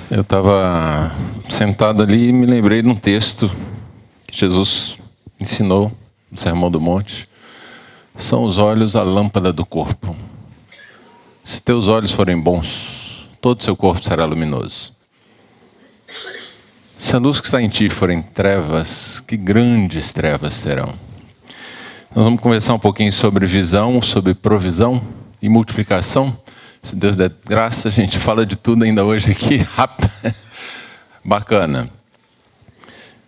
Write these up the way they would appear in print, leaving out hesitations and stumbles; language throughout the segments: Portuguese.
Eu estava sentado ali e me lembrei de um texto que Jesus ensinou no Sermão do Monte. São os olhos a lâmpada do corpo. Se teus olhos forem bons, todo o seu corpo será luminoso. Se a luz que está em ti forem trevas, que grandes trevas serão. Nós vamos conversar um pouquinho sobre visão, sobre provisão e multiplicação. Se Deus der graça, a gente fala de tudo ainda hoje aqui, rápido. Bacana.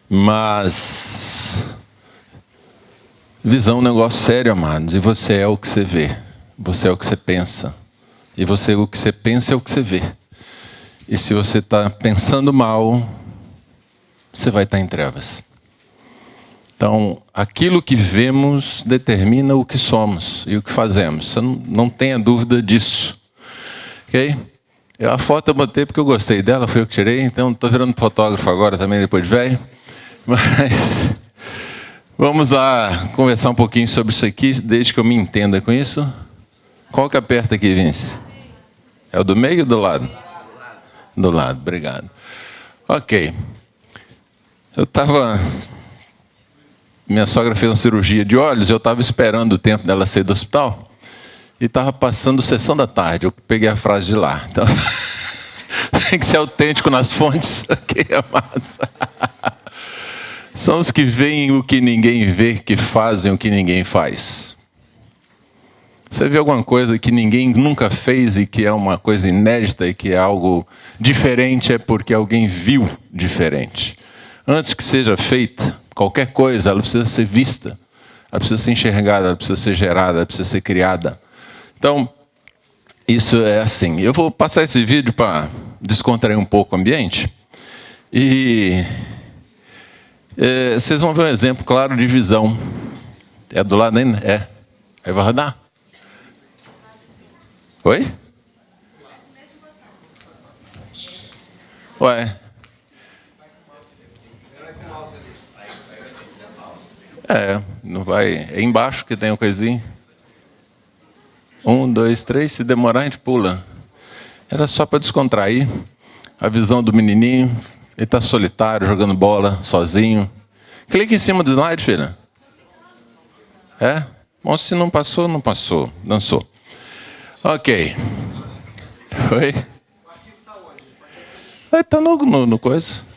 Mas visão é um negócio sério, amados. E você é o que você vê. Você é o que você pensa. E você, o que você pensa é o que você vê. E se você está pensando mal, você vai estar em trevas. Então, aquilo que vemos determina o que somos e o que fazemos. Você não tenha dúvida disso. Ok? A foto eu botei porque eu gostei dela, foi eu que tirei, então estou virando fotógrafo agora também, depois de velho. Mas vamos lá conversar um pouquinho sobre isso aqui, desde que eu me entenda com isso. Qual que aperta aqui, Vince? É o do meio ou do lado? Do lado, obrigado. Ok. Minha sogra fez uma cirurgia de olhos, eu estava esperando o tempo dela sair do hospital. E estava passando sessão da tarde, eu peguei a frase de lá. Então, tem que ser autêntico nas fontes, ok, amados? São os que veem o que ninguém vê, que fazem o que ninguém faz. Você vê alguma coisa que ninguém nunca fez e que é uma coisa inédita e que é algo diferente, é porque alguém viu diferente. Antes que seja feita qualquer coisa, ela precisa ser vista, ela precisa ser enxergada, ela precisa ser gerada, ela precisa ser criada. Então, isso é assim. Eu vou passar esse vídeo para descontrair um pouco o ambiente. E vocês vão ver um exemplo claro de visão. É do lado ainda? É. Aí vai rodar? Oi? Ué. Não vai. É embaixo que tem uma coisinha. 1, 2, 3, se demorar a gente pula. Era só para descontrair a visão do menininho. Ele está solitário, jogando bola, sozinho. Clique em cima do slide, filha. É? Bom, se não passou, não passou. Dançou. Ok. Oi? Está no coisa.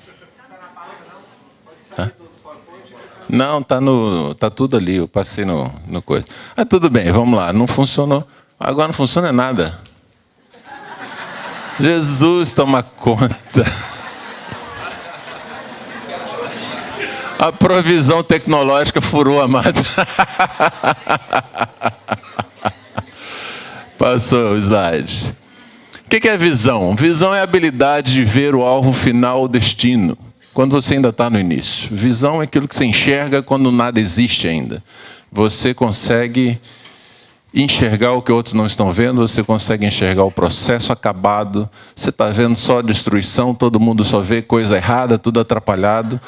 Não, tá tudo ali, eu passei no coisa. Tudo bem, vamos lá, não funcionou. Agora não funciona nada. Jesus toma conta. A provisão tecnológica furou, amado. Passou o slide. O que é visão? Visão é a habilidade de ver o alvo final, o destino. Quando você ainda está no início. Visão é aquilo que você enxerga quando nada existe ainda. Você consegue enxergar o que outros não estão vendo, você consegue enxergar o processo acabado, você está vendo só destruição, todo mundo só vê coisa errada, tudo atrapalhado,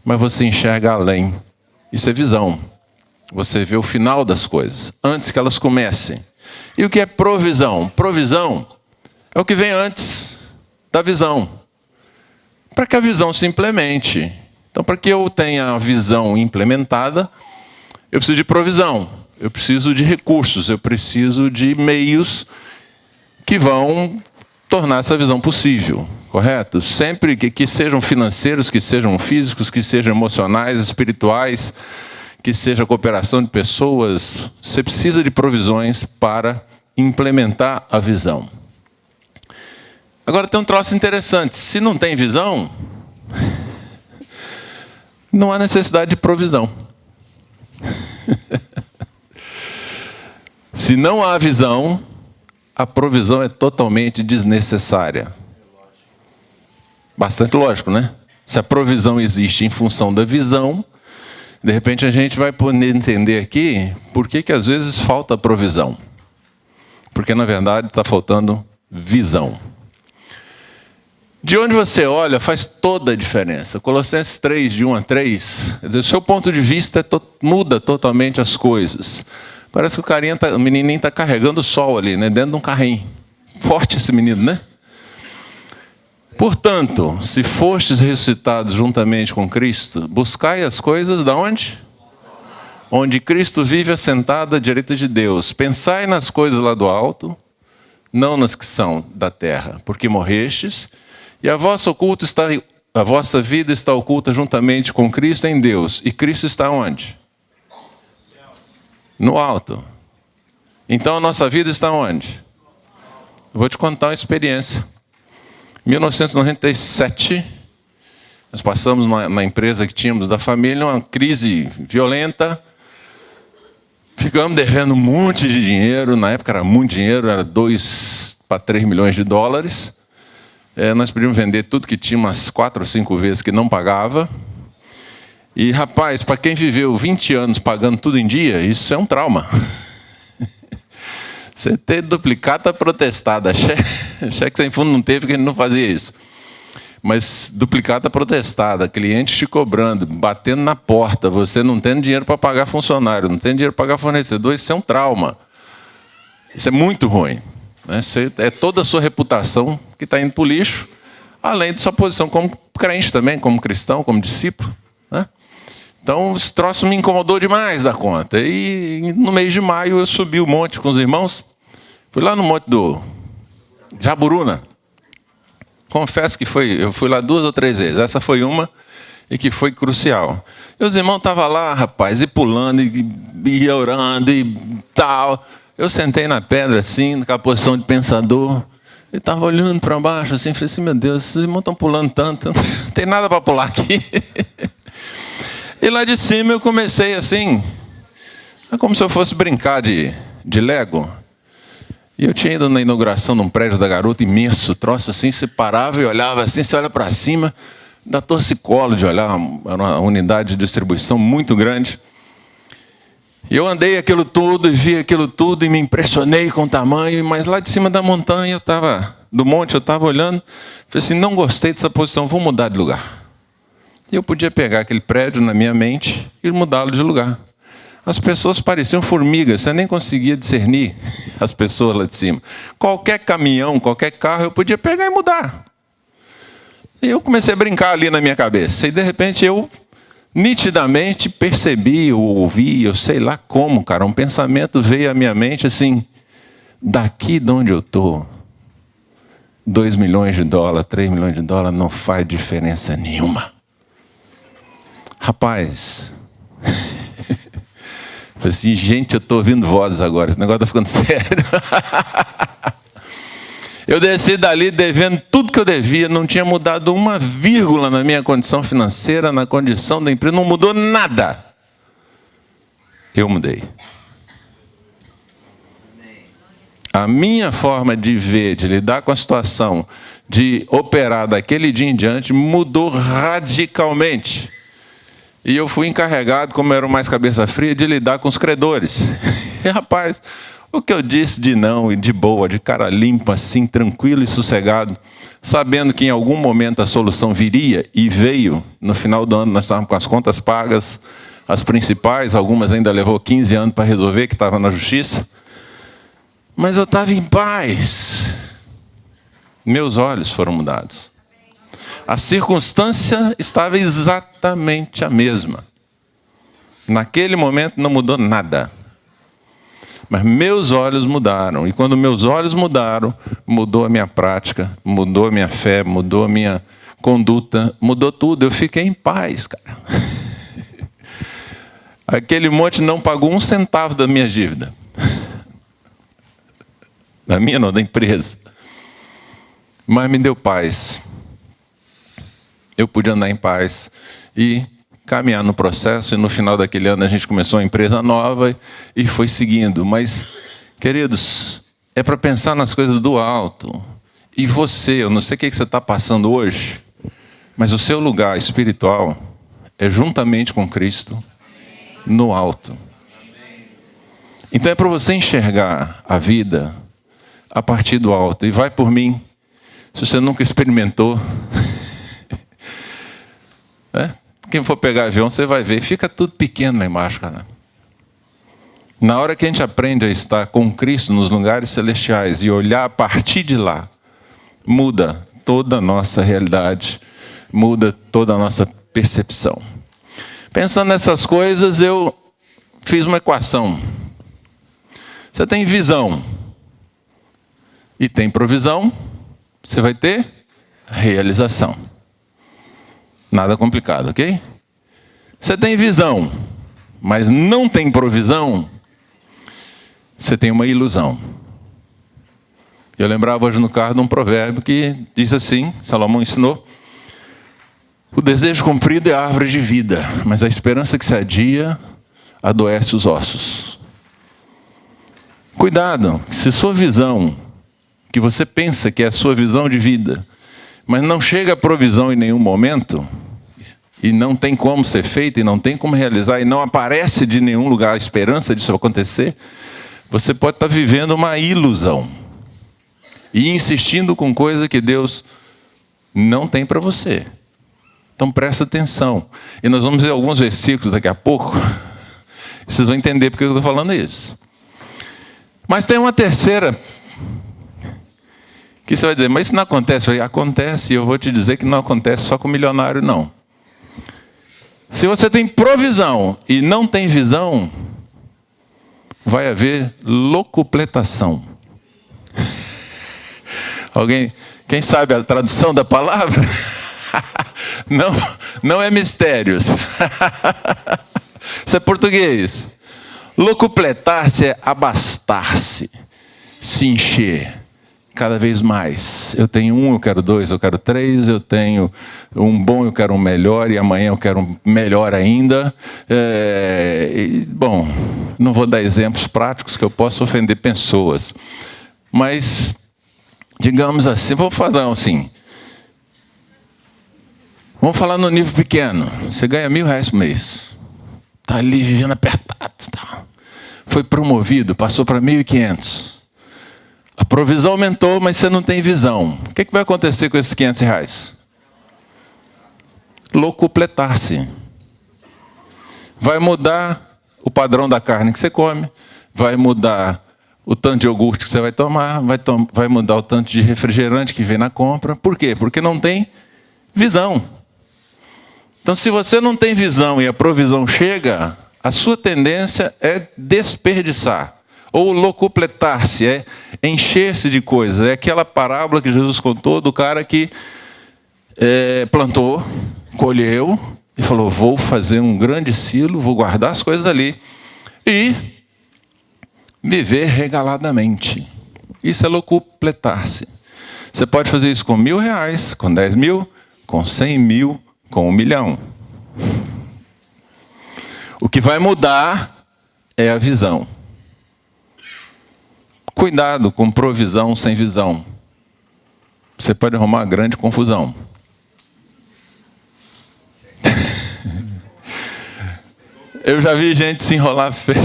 mas você enxerga além. Isso é visão. Você vê o final das coisas, antes que elas comecem. E o que é provisão? Provisão é o que vem antes da visão. Para que a visão se implemente. Então, para que eu tenha a visão implementada, eu preciso de provisão, eu preciso de recursos, eu preciso de meios que vão tornar essa visão possível, correto? Sempre que sejam financeiros, que sejam físicos, que sejam emocionais, espirituais, que seja cooperação de pessoas, você precisa de provisões para implementar a visão. Agora tem um troço interessante. Se não tem visão, não há necessidade de provisão. Se não há visão, a provisão é totalmente desnecessária. Bastante lógico, né? Se a provisão existe em função da visão, de repente a gente vai poder entender aqui por que às vezes falta provisão. Porque na verdade está faltando visão. De onde você olha faz toda a diferença. Colossenses 3, de 1 a 3, quer dizer, o seu ponto de vista muda totalmente as coisas. Parece que o menininho está carregando o sol ali, né, dentro de um carrinho. Forte esse menino, né? Portanto, se fostes ressuscitados juntamente com Cristo, buscai as coisas da onde? Onde Cristo vive assentado à direita de Deus. Pensai nas coisas lá do alto, não nas que são da terra, porque morrestes, e a vossa vida está oculta juntamente com Cristo em Deus. E Cristo está onde? No alto. Então a nossa vida está onde? Eu vou te contar uma experiência. Em 1997, nós passamos na empresa que tínhamos da família uma crise violenta. Ficamos devendo um monte de dinheiro. Na época era muito dinheiro, era 2 para 3 milhões de dólares. Nós podíamos vender tudo que tinha umas 4 ou 5 vezes que não pagava. E, rapaz, para quem viveu 20 anos pagando tudo em dia, isso é um trauma. Você ter duplicata protestada. Cheque sem fundo não teve, porque ele não fazia isso. Mas duplicata protestada, cliente te cobrando, batendo na porta, você não tendo dinheiro para pagar funcionário, não tendo dinheiro para pagar fornecedor, isso é um trauma. Isso é muito ruim. Né? É toda a sua reputação que está indo para o lixo, além de sua posição como crente também, como cristão, como discípulo. Né? Então, esse troço me incomodou demais da conta. E no mês de maio eu subi o monte com os irmãos. Fui lá no monte do Jaburuna. Confesso que eu fui lá 2 ou 3 vezes. Essa foi uma e que foi crucial. E os irmãos estavam lá, rapaz, e pulando, e orando, e tal. Eu sentei na pedra, assim, naquela posição de pensador. E estava olhando para baixo, assim, falei assim, meu Deus, esses irmãos estão pulando tanto, não tem nada para pular aqui. E lá de cima eu comecei assim, como se eu fosse brincar de Lego. E eu tinha ido na inauguração de um prédio da Garota imenso, troço assim, você parava e olhava assim, você olha para cima, dá torcicolo de olhar, era uma unidade de distribuição muito grande. E eu andei aquilo tudo, e vi aquilo tudo, e me impressionei com o tamanho, mas lá de cima da montanha, do monte, eu estava olhando, falei assim, não gostei dessa posição, vou mudar de lugar. E eu podia pegar aquele prédio na minha mente e mudá-lo de lugar. As pessoas pareciam formigas, você nem conseguia discernir as pessoas lá de cima. Qualquer caminhão, qualquer carro, eu podia pegar e mudar. E eu comecei a brincar ali na minha cabeça. E, de repente, eu nitidamente percebi, ou ouvi, eu sei lá como, cara, um pensamento veio à minha mente assim, daqui de onde eu estou, 2 milhões de dólares, 3 milhões de dólares, não faz diferença nenhuma. Rapaz... Falei assim, gente, eu estou ouvindo vozes agora, esse negócio está ficando sério. Eu desci dali devendo tudo que eu devia, não tinha mudado uma vírgula na minha condição financeira, na condição da empresa, não mudou nada. Eu mudei. A minha forma de ver, de lidar com a situação, de operar daquele dia em diante, mudou radicalmente. E eu fui encarregado, como eu era o mais cabeça fria, de lidar com os credores. E, rapaz, o que eu disse de não e de boa, de cara limpa, assim, tranquilo e sossegado, sabendo que em algum momento a solução viria, e veio. No final do ano nós estávamos com as contas pagas, as principais, algumas ainda levou 15 anos para resolver, que estava na justiça. Mas eu estava em paz. Meus olhos foram mudados. A circunstância estava exatamente a mesma. Naquele momento não mudou nada. Mas meus olhos mudaram. E quando meus olhos mudaram, mudou a minha prática, mudou a minha fé, mudou a minha conduta, mudou tudo. Eu fiquei em paz, cara. Aquele monte não pagou 1 centavo da minha dívida. Da minha não, da empresa. Mas me deu paz. Eu pude andar em paz e caminhar no processo. E no final daquele ano a gente começou uma empresa nova e foi seguindo. Mas, queridos, é para pensar nas coisas do alto. E você, eu não sei o que você está passando hoje, mas o seu lugar espiritual é juntamente com Cristo no alto. Então é para você enxergar a vida a partir do alto. E vai por mim. Se você nunca experimentou... Quem for pegar avião, você vai ver, fica tudo pequeno lá embaixo, cara. Na hora que a gente aprende a estar com Cristo nos lugares celestiais e olhar a partir de lá, muda toda a nossa realidade, muda toda a nossa percepção. Pensando nessas coisas, eu fiz uma equação. Você tem visão e tem provisão, você vai ter realização. Nada complicado, ok? Você tem visão, mas não tem provisão, você tem uma ilusão. Eu lembrava hoje no carro de um provérbio que diz assim, Salomão ensinou: o desejo cumprido é a árvore de vida, mas a esperança que se adia adoece os ossos. Cuidado, se sua visão, que você pensa que é a sua visão de vida, mas não chega a provisão em nenhum momento, e não tem como ser feita, e não tem como realizar, e não aparece de nenhum lugar a esperança disso acontecer, você pode estar vivendo uma ilusão. E insistindo com coisa que Deus não tem para você. Então presta atenção. E nós vamos ver alguns versículos daqui a pouco. Vocês vão entender porque eu estou falando isso. Mas tem uma terceira. Que você vai dizer, mas isso não acontece? Acontece, e eu vou te dizer que não acontece só com milionário, não. Se você tem provisão e não tem visão, vai haver locupletação. Alguém, quem sabe a tradução da palavra? Não é mistérios. Isso é português. Locupletar-se é abastar-se, se encher cada vez mais. Eu tenho um, eu quero dois, eu quero três, eu tenho um bom, eu quero um melhor, e amanhã eu quero um melhor ainda. Bom, não vou dar exemplos práticos que eu possa ofender pessoas, mas digamos assim, vou falar assim. Vamos falar no nível pequeno. Você ganha R$1.000 por mês. Está ali vivendo apertado. Tá. Foi promovido, passou para 1.500. A provisão aumentou, mas você não tem visão. O que vai acontecer com esses R$500? Locupletar-se. Vai mudar o padrão da carne que você come, vai mudar o tanto de iogurte que você vai tomar, vai mudar o tanto de refrigerante que vem na compra. Por quê? Porque não tem visão. Então, se você não tem visão e a provisão chega, a sua tendência é desperdiçar. Ou locupletar-se, é encher-se de coisas. É aquela parábola que Jesus contou do cara que plantou, colheu e falou, vou fazer um grande silo, vou guardar as coisas ali e viver regaladamente. Isso é locupletar-se. Você pode fazer isso com R$1.000, com 10 mil, com 100 mil, com 1 milhão. O que vai mudar é a visão. Cuidado com provisão sem visão. Você pode arrumar uma grande confusão. Eu já vi gente se enrolar feio.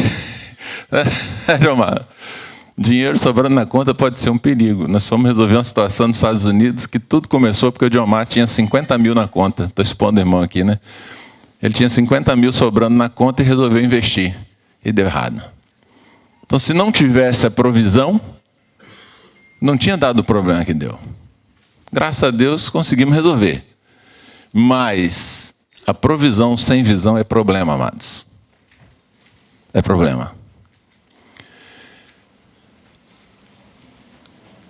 Didinheiro sobrando na conta pode ser um perigo. Nós fomos resolver uma situação nos Estados Unidos que tudo começou porque o Diomar tinha 50 mil na conta. Estou expondo o irmão aqui, né? Ele tinha 50 mil sobrando na conta e resolveu investir. E deu errado. Então, se não tivesse a provisão, não tinha dado o problema que deu. Graças a Deus, conseguimos resolver. Mas a provisão sem visão é problema, amados. É problema.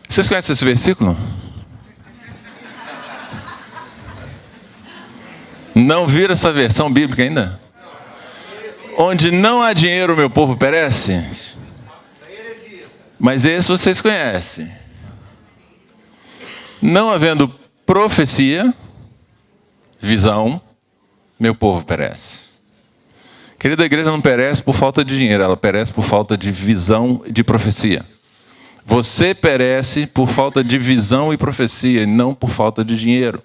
Vocês conhecem esse versículo? Não viram essa versão bíblica ainda? Onde não há dinheiro, o meu povo perece. Mas esse vocês conhecem. Não havendo profecia, visão, meu povo perece. Querida, a igreja não perece por falta de dinheiro, ela perece por falta de visão e de profecia. Você perece por falta de visão e profecia, e não por falta de dinheiro.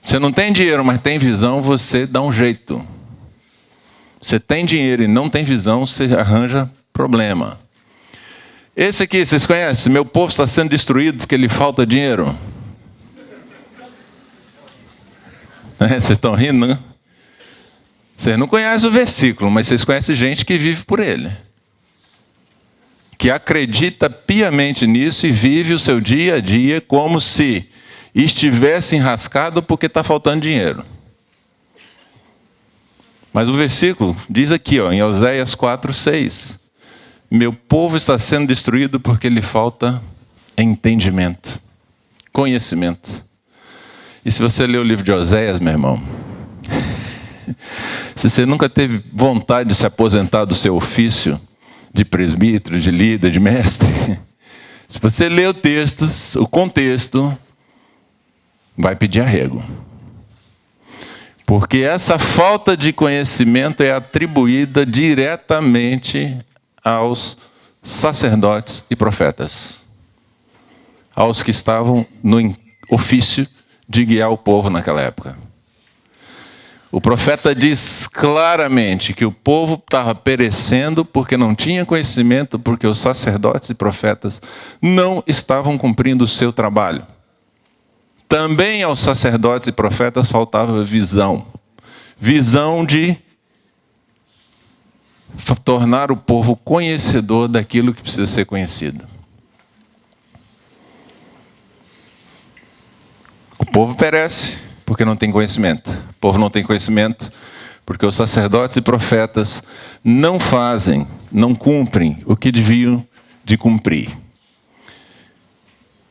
Você não tem dinheiro, mas tem visão, você dá um jeito. Você tem dinheiro e não tem visão, você arranja problema. Esse aqui, vocês conhecem? Meu povo está sendo destruído porque lhe falta dinheiro. Vocês estão rindo, né? Vocês não conhecem o versículo, mas vocês conhecem gente que vive por ele. que acredita piamente nisso e vive o seu dia a dia como se estivesse enrascado porque está faltando dinheiro. Mas o versículo diz aqui, em Oséias 4:6, meu povo está sendo destruído porque lhe falta entendimento, conhecimento. E se você ler o livro de Oséias, meu irmão, se você nunca teve vontade de se aposentar do seu ofício de presbítero, de líder, de mestre, se você ler o contexto, vai pedir arrego. Porque essa falta de conhecimento é atribuída diretamente aos sacerdotes e profetas, aos que estavam no ofício de guiar o povo naquela época. O profeta diz claramente que o povo estava perecendo porque não tinha conhecimento, porque os sacerdotes e profetas não estavam cumprindo o seu trabalho. Também aos sacerdotes e profetas faltava visão. Visão de tornar o povo conhecedor daquilo que precisa ser conhecido. O povo perece porque não tem conhecimento. O povo não tem conhecimento porque os sacerdotes e profetas não fazem, não cumprem o que deviam de cumprir.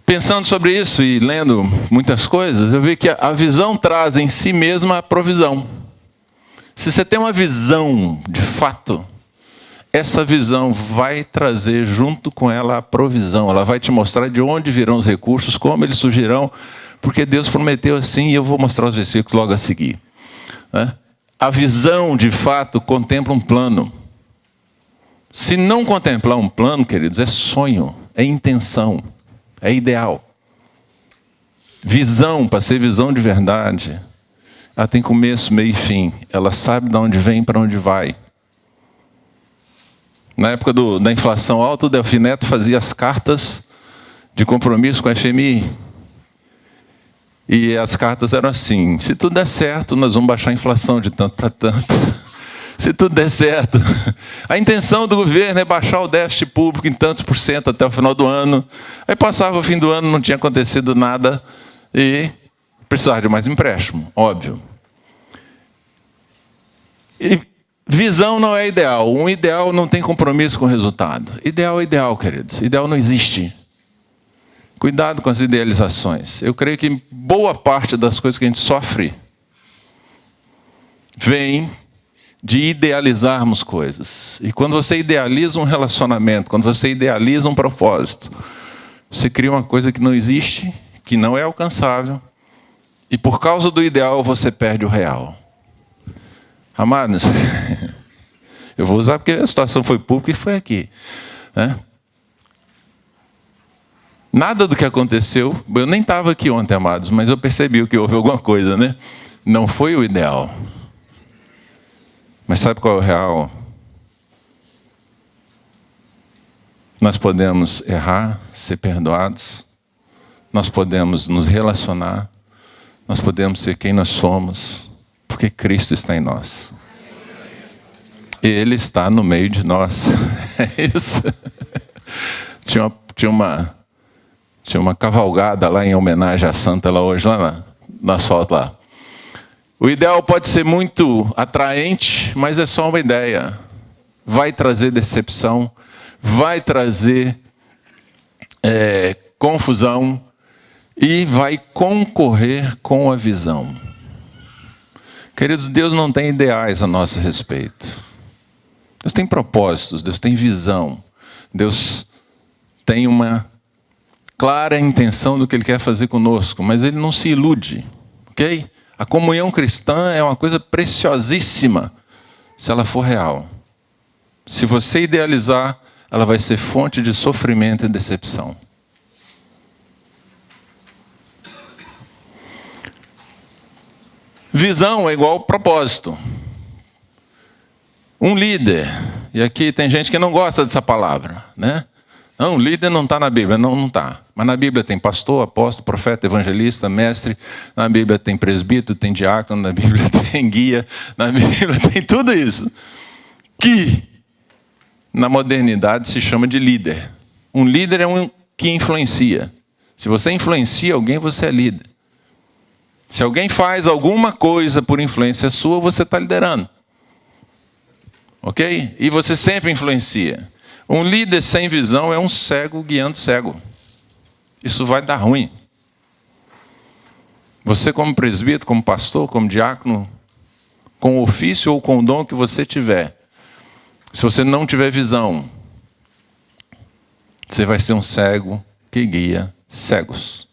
Pensando sobre isso e lendo muitas coisas, eu vi que a visão traz em si mesma a provisão. Se você tem uma visão de fato, essa visão vai trazer junto com ela a provisão. Ela vai te mostrar de onde virão os recursos, como eles surgirão, porque Deus prometeu assim, e eu vou mostrar os versículos logo a seguir. A visão, de fato, contempla um plano. Se não contemplar um plano, queridos, é sonho, é intenção, é ideal. Visão, para ser visão de verdade, ela tem começo, meio e fim. Ela sabe de onde vem e para onde vai. Na época da inflação alta, o Delfim Neto fazia as cartas de compromisso com a FMI. E as cartas eram assim: se tudo der certo, nós vamos baixar a inflação de tanto para tanto. Se tudo der certo. A intenção do governo é baixar o déficit público em tantos por cento até o final do ano. Aí passava o fim do ano, não tinha acontecido nada e precisava de mais empréstimo, óbvio. E visão não é ideal. Um ideal não tem compromisso com o resultado. Ideal é ideal, queridos. Ideal não existe. Cuidado com as idealizações. Eu creio que boa parte das coisas que a gente sofre vem de idealizarmos coisas. E quando você idealiza um relacionamento, quando você idealiza um propósito, você cria uma coisa que não existe, que não é alcançável, e por causa do ideal você perde o real. Amados, eu vou usar porque a situação foi pública e foi aqui, né? Nada do que aconteceu, eu nem estava aqui ontem, amados, mas eu percebi que houve alguma coisa, né? Não foi o ideal. Mas sabe qual é o real? Nós podemos errar, ser perdoados, nós podemos nos relacionar, nós podemos ser quem nós somos, porque Cristo está em nós. Ele está no meio de nós. É isso. Tinha uma cavalgada lá em homenagem à Santa, lá hoje, lá no asfalto lá. O ideal pode ser muito atraente, mas é só uma ideia. Vai trazer decepção, vai trazer confusão e vai concorrer com a visão. Queridos, Deus não tem ideais a nosso respeito. Deus tem propósitos, Deus tem visão. Deus tem uma clara intenção do que Ele quer fazer conosco, mas Ele não se ilude, ok? A comunhão cristã é uma coisa preciosíssima, se ela for real. Se você idealizar, ela vai ser fonte de sofrimento e decepção. Visão é igual propósito. Um líder, e aqui tem gente que não gosta dessa palavra, né? Não, líder não está na Bíblia. Não está. Mas na Bíblia tem pastor, apóstolo, profeta, evangelista, mestre. Na Bíblia tem presbítero, tem diácono. Na Bíblia tem guia. Na Bíblia tem tudo isso. Que na modernidade se chama de líder. Um líder é um que influencia. Se você influencia alguém, você é líder. Se alguém faz alguma coisa por influência sua, você está liderando. Ok? E você sempre influencia. Um líder sem visão é um cego guiando cego. Isso vai dar ruim. Você, como presbítero, como pastor, como diácono, com o ofício ou com o dom que você tiver, se você não tiver visão, você vai ser um cego que guia cegos.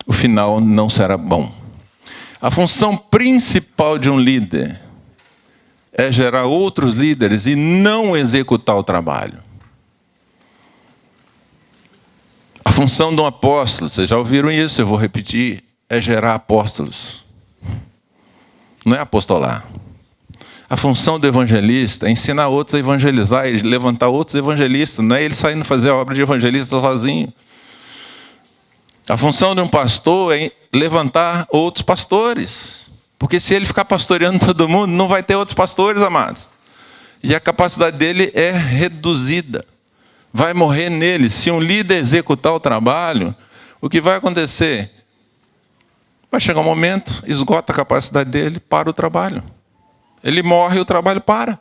O final não será bom. A função principal de um líder é gerar outros líderes e não executar o trabalho. A função de um apóstolo, vocês já ouviram isso, eu vou repetir, é gerar apóstolos. Não é apostolar. A função do evangelista é ensinar outros a evangelizar e levantar outros evangelistas. Não é ele saindo fazer a obra de evangelista sozinho. A função de um pastor é levantar outros pastores. Porque se ele ficar pastoreando todo mundo, não vai ter outros pastores, amados. E a capacidade dele é reduzida. Vai morrer nele. Se um líder executar o trabalho, o que vai acontecer? Vai chegar um momento, esgota a capacidade dele, para o trabalho. Ele morre e o trabalho para.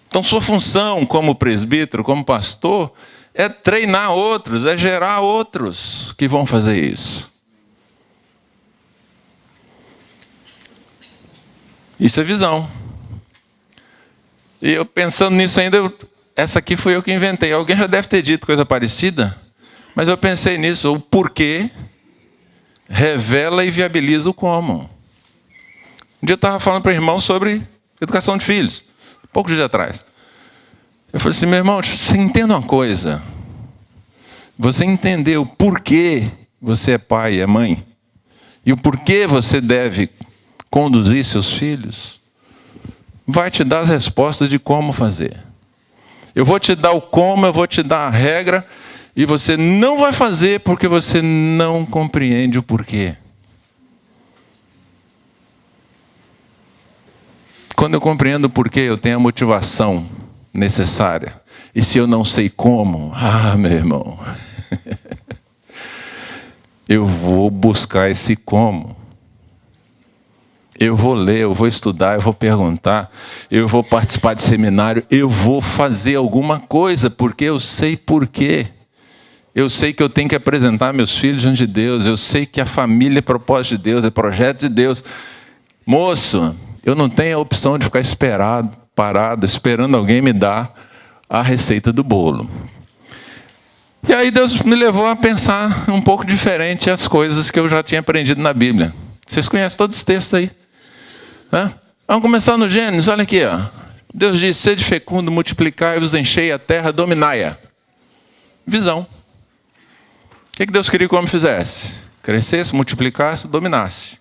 Então, sua função como presbítero, como pastor, é treinar outros, é gerar outros que vão fazer isso. Isso é visão. E eu pensando nisso ainda, essa aqui foi eu que inventei. Alguém já deve ter dito coisa parecida, mas eu pensei nisso. O porquê revela e viabiliza o como. Um dia eu estava falando para o irmão sobre educação de filhos, poucos dias atrás. Eu falei assim, meu irmão, você entenda uma coisa. Você entendeu o porquê você é pai e é mãe, e o porquê você deve conduzir seus filhos, vai te dar as respostas de como fazer. Eu vou te dar o como, eu vou te dar a regra, e você não vai fazer porque você não compreende o porquê. Quando eu compreendo o porquê, eu tenho a motivação necessária. E se eu não sei como, meu irmão, eu vou buscar esse como. Eu vou ler, eu vou estudar, eu vou perguntar, eu vou participar de seminário, eu vou fazer alguma coisa, porque eu sei porquê. Eu sei que eu tenho que apresentar meus filhos diante de Deus, eu sei que a família é propósito de Deus, é projeto de Deus. Moço, eu não tenho a opção de ficar parado, esperando alguém me dar a receita do bolo. E aí Deus me levou a pensar um pouco diferente as coisas que eu já tinha aprendido na Bíblia. Vocês conhecem todos os textos aí? Vamos começar no Gênesis, olha aqui. Deus diz, sede fecundo, multiplicai-vos, enchei a terra, dominai-a. Visão. O que Deus queria que o homem fizesse? Crescesse, multiplicasse, dominasse.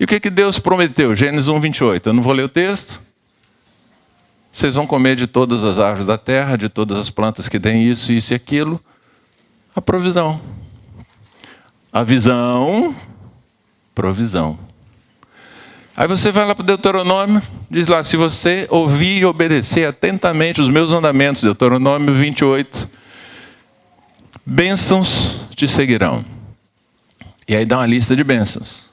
E o que Deus prometeu? Gênesis 1, 28. Eu não vou ler o texto. Vocês vão comer de todas as árvores da terra, de todas as plantas que têm isso, isso e aquilo. A provisão. A visão, provisão. Aí você vai lá para o Deuteronômio, diz lá, se você ouvir e obedecer atentamente os meus mandamentos, Deuteronômio 28, bênçãos te seguirão. E aí dá uma lista de bênçãos.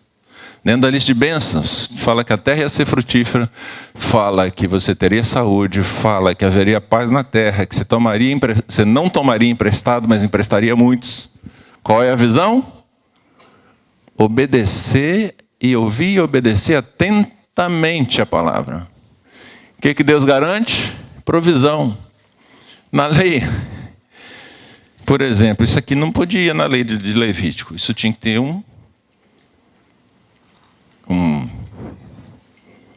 Dentro da lista de bênçãos, fala que a terra ia ser frutífera, fala que você teria saúde, fala que haveria paz na terra, que você não tomaria emprestado, mas emprestaria muitos. Qual é a visão? Obedecer e ouvir e obedecer atentamente a palavra. O que Deus garante? Provisão. Na lei, por exemplo, isso aqui não podia na lei de Levítico. Isso tinha que ter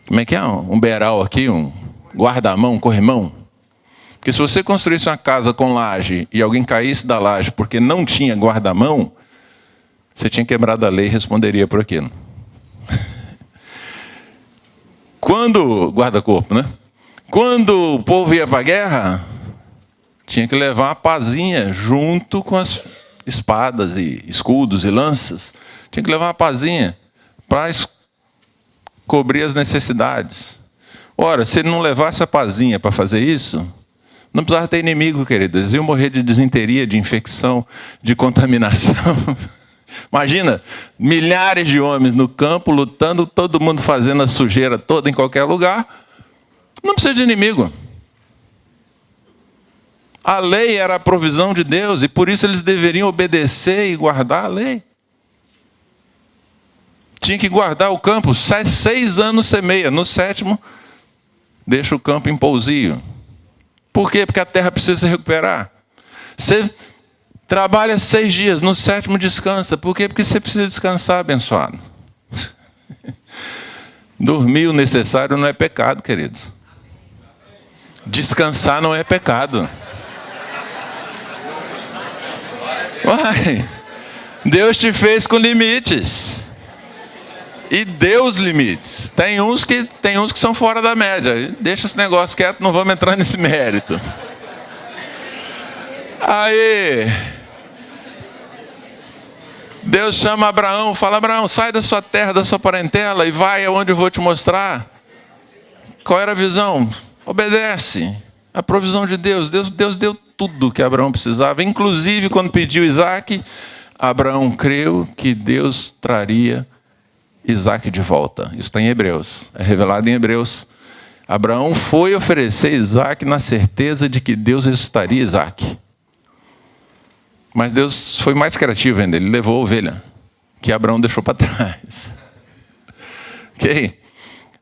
como é que é? Um beiral aqui, um guarda-mão, um corrimão. Porque se você construísse uma casa com laje e alguém caísse da laje porque não tinha guarda-mão, você tinha quebrado a lei e responderia por aquilo. Guarda-corpo, né? Quando o povo ia para a guerra, tinha que levar uma pazinha junto com as espadas e escudos e lanças. Tinha que levar uma pazinha para cobrir as necessidades. Ora, se ele não levasse a pazinha para fazer isso, não precisava ter inimigo, querido. Eles iam morrer de disenteria, de infecção, de contaminação. Imagina, milhares de homens no campo, lutando, todo mundo fazendo a sujeira toda em qualquer lugar. Não precisa de inimigo. A lei era a provisão de Deus, e por isso eles deveriam obedecer e guardar a lei. Tinha que guardar o campo, 6 anos semeia, no 7º, deixa o campo em pousio. Por quê? Porque a terra precisa se recuperar. Você trabalha 6 dias, no 7º descansa. Por quê? Porque você precisa descansar, abençoado. Dormir o necessário não é pecado, queridos. Descansar não é pecado. Uai, Deus te fez com limites. E deu os limites. Tem uns que são fora da média. Deixa esse negócio quieto, não vamos entrar nesse mérito. Aí, Deus chama Abraão, fala: Abraão, sai da sua terra, da sua parentela e vai aonde eu vou te mostrar. Qual era a visão? Obedece. A provisão de Deus. Deus deu tudo que Abraão precisava. Inclusive, quando pediu Isaac, Abraão creu que Deus traria Isaac de volta. Isso está em Hebreus. É revelado em Hebreus. Abraão foi oferecer Isaac na certeza de que Deus ressuscitaria Isaac. Mas Deus foi mais criativo ainda. Ele levou a ovelha, que Abraão deixou para trás. Ok?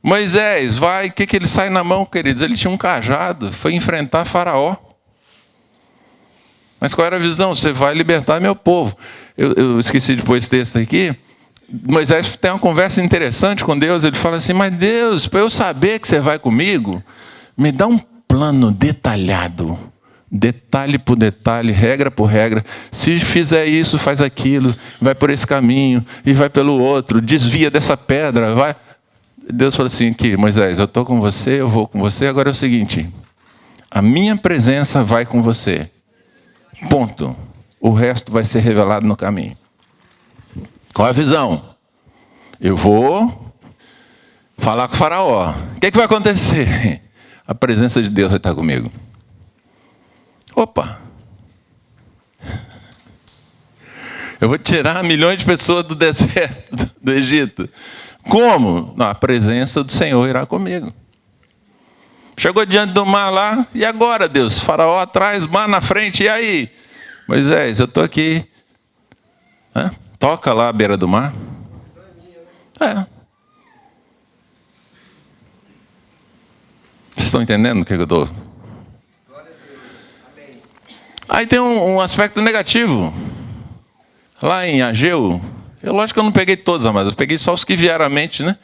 Moisés, vai, o que ele sai na mão, queridos? Ele tinha um cajado, foi enfrentar Faraó. Mas qual era a visão? Você vai libertar meu povo. Eu esqueci de pôr esse texto aqui. Moisés tem uma conversa interessante com Deus. Ele fala assim: mas Deus, para eu saber que você vai comigo, me dá um plano detalhado. Detalhe por detalhe, regra por regra. Se fizer isso, faz aquilo. Vai por esse caminho e vai pelo outro. Desvia dessa pedra, vai... Deus falou assim: que Moisés, eu estou com você, eu vou com você. Agora é o seguinte: a minha presença vai com você. Ponto. O resto vai ser revelado no caminho. Qual é a visão? Eu vou falar com o Faraó. O que vai acontecer? A presença de Deus vai estar comigo. Opa! Eu vou tirar milhões de pessoas do deserto, do Egito. Como? Não, a presença do Senhor irá comigo. Chegou diante do mar lá, e agora, Deus? Faraó atrás, mar na frente, e aí? Moisés, eu estou aqui. Toca lá à beira do mar. Vocês estão entendendo o que eu estou? Aí tem um aspecto negativo. Lá em Ageu, lógico que eu não peguei todos, mas eu peguei só os que vieram à mente, né?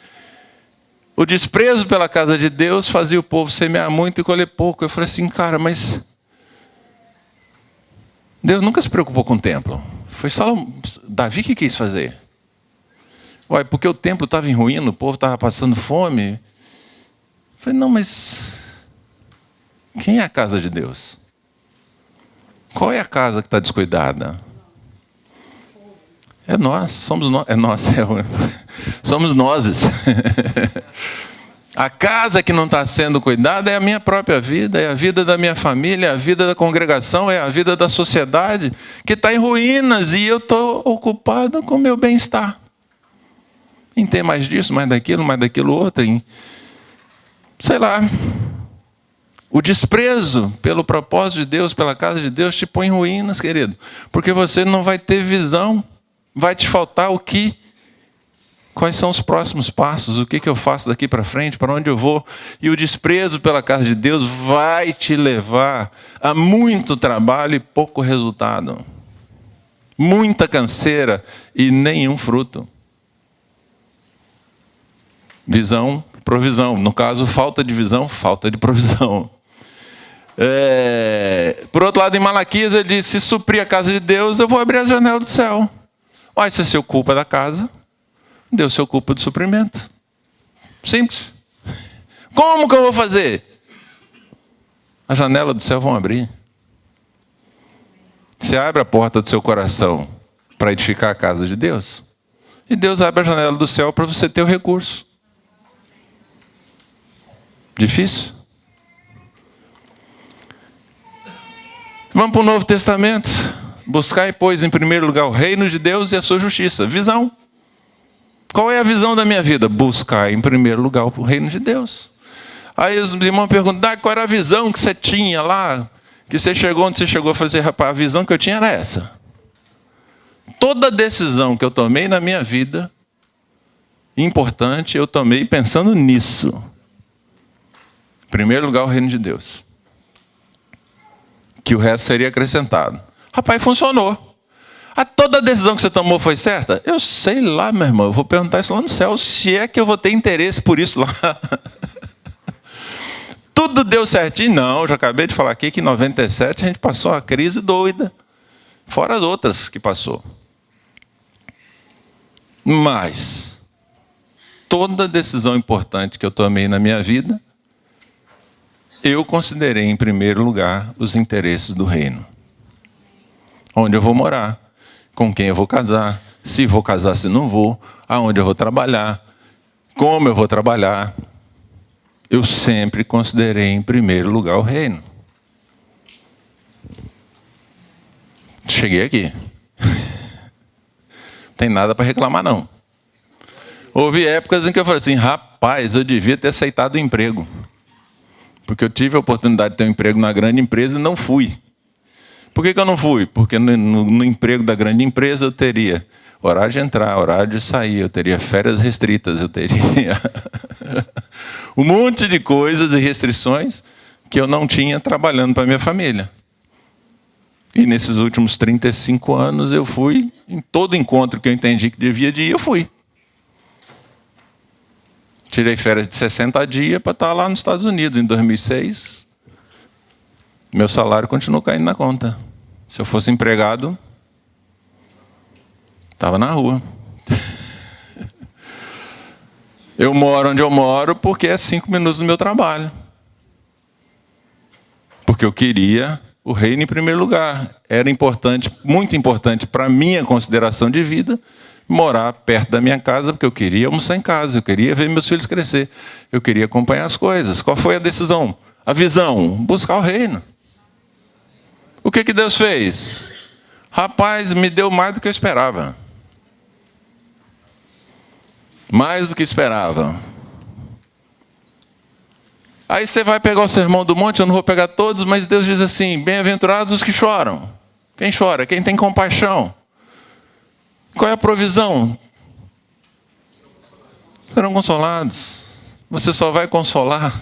O desprezo pela casa de Deus fazia o povo semear muito e colher pouco. Eu falei assim: cara, mas Deus nunca se preocupou com o templo. Foi Davi que quis fazer. Ué, porque o templo estava em ruína, o povo estava passando fome. Eu falei: não, mas quem é a casa de Deus? Qual é a casa que está descuidada? É nós, somos nós. Somos nós. A casa que não está sendo cuidada é a minha própria vida, é a vida da minha família, é a vida da congregação, é a vida da sociedade, que está em ruínas, e eu estou ocupado com o meu bem-estar. Em ter mais disso, mais daquilo outro, em... sei lá. O desprezo pelo propósito de Deus, pela casa de Deus, te põe em ruínas, querido. Porque você não vai ter visão. Vai te faltar o que? Quais são os próximos passos? O que eu faço daqui para frente? Para onde eu vou? E o desprezo pela casa de Deus vai te levar a muito trabalho e pouco resultado. Muita canseira e nenhum fruto. Visão, provisão. No caso, falta de visão, falta de provisão. Por outro lado, em Malaquias, ele diz: se suprir a casa de Deus, eu vou abrir a janela do céu. Olha, você se ocupa da casa, Deus se ocupa do suprimento. Simples. Como que eu vou fazer? A janela do céu vão abrir. Você abre a porta do seu coração para edificar a casa de Deus, e Deus abre a janela do céu para você ter o recurso. Difícil? Vamos para o Novo Testamento. Buscai, pois, em primeiro lugar o reino de Deus e a sua justiça. Visão. Qual é a visão da minha vida? Buscar em primeiro lugar o reino de Deus. Aí os irmãos perguntam, qual era a visão que você tinha lá? Que você chegou onde você chegou a fazer, rapaz, a visão que eu tinha era essa. Toda decisão que eu tomei na minha vida, importante, eu tomei pensando nisso. Em primeiro lugar, o reino de Deus. Que o resto seria acrescentado. Rapaz, funcionou. Toda decisão que você tomou foi certa? Eu sei lá, meu irmão, eu vou perguntar isso lá no céu, se é que eu vou ter interesse por isso lá. Tudo deu certinho? Não, já acabei de falar aqui que em 97 a gente passou uma crise doida. Fora as outras que passou. Mas, toda decisão importante que eu tomei na minha vida, eu considerei em primeiro lugar os interesses do reino. Onde eu vou morar, com quem eu vou casar, se vou casar, se não vou, aonde eu vou trabalhar, como eu vou trabalhar. Eu sempre considerei em primeiro lugar o reino. Cheguei aqui. Não tem nada para reclamar, não. Houve épocas em que eu falei assim, rapaz, eu devia ter aceitado o emprego. Porque eu tive a oportunidade de ter um emprego na grande empresa e não fui. Por que eu não fui? Porque no emprego da grande empresa eu teria horário de entrar, horário de sair, eu teria férias restritas, eu teria um monte de coisas e restrições que eu não tinha trabalhando para a minha família. E nesses últimos 35 anos eu fui, em todo encontro que eu entendi que devia de ir, eu fui. Tirei férias de 60 dias para estar lá nos Estados Unidos em 2006. Meu salário continuou caindo na conta. Se eu fosse empregado, estava na rua. Eu moro onde eu moro porque é 5 minutos do meu trabalho. Porque eu queria o reino em primeiro lugar. Era importante, muito importante para a minha consideração de vida, morar perto da minha casa, porque eu queria almoçar em casa, eu queria ver meus filhos crescer, eu queria acompanhar as coisas. Qual foi a decisão? A visão? Buscar o reino. O que Deus fez? Rapaz, me deu mais do que eu esperava. Mais do que esperava. Aí você vai pegar o Sermão do Monte, eu não vou pegar todos, mas Deus diz assim, bem-aventurados os que choram. Quem chora? Quem tem compaixão. Qual é a provisão? Serão consolados. Você só vai consolar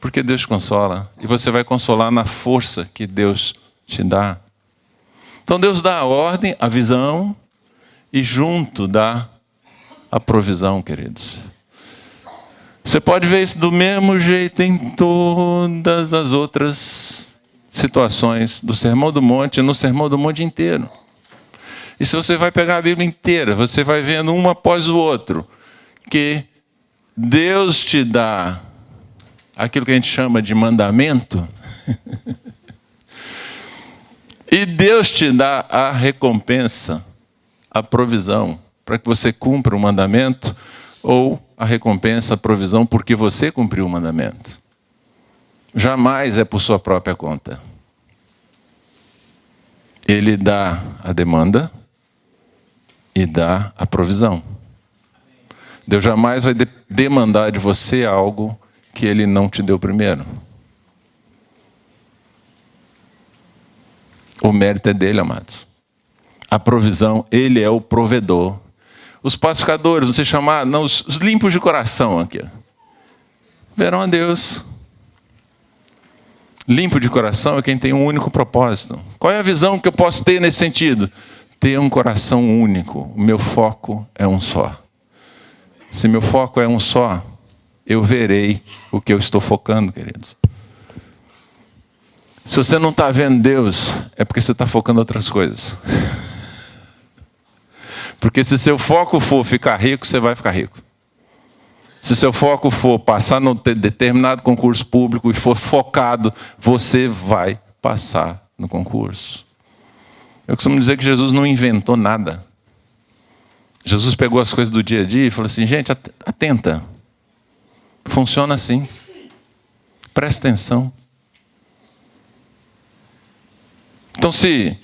porque Deus te consola. E você vai consolar na força que Deus te dá. Então Deus dá a ordem, a visão, e junto dá a provisão, queridos. Você pode ver isso do mesmo jeito em todas as outras situações do Sermão do Monte, no Sermão do Monte inteiro. E se você vai pegar a Bíblia inteira, você vai vendo um após o outro, que Deus te dá aquilo que a gente chama de mandamento, e Deus te dá a recompensa, a provisão, para que você cumpra o mandamento, ou a recompensa, a provisão, porque você cumpriu o mandamento. Jamais é por sua própria conta. Ele dá a demanda e dá a provisão. Deus jamais vai demandar de você algo que Ele não te deu primeiro. O mérito é dele, amados. A provisão, Ele é o provedor. Os pacificadores, você chamar, não, os limpos de coração aqui, verão a Deus. Limpo de coração é quem tem um único propósito. Qual é a visão que eu posso ter nesse sentido? Ter um coração único. O meu foco é um só. Se meu foco é um só, eu verei o que eu estou focando, queridos. Se você não está vendo Deus, é porque você está focando em outras coisas. Porque se seu foco for ficar rico, você vai ficar rico. Se seu foco for passar num determinado concurso público e for focado, você vai passar no concurso. Eu costumo dizer que Jesus não inventou nada. Jesus pegou as coisas do dia a dia e falou assim, gente, atenta. Funciona assim. Presta atenção. Então, se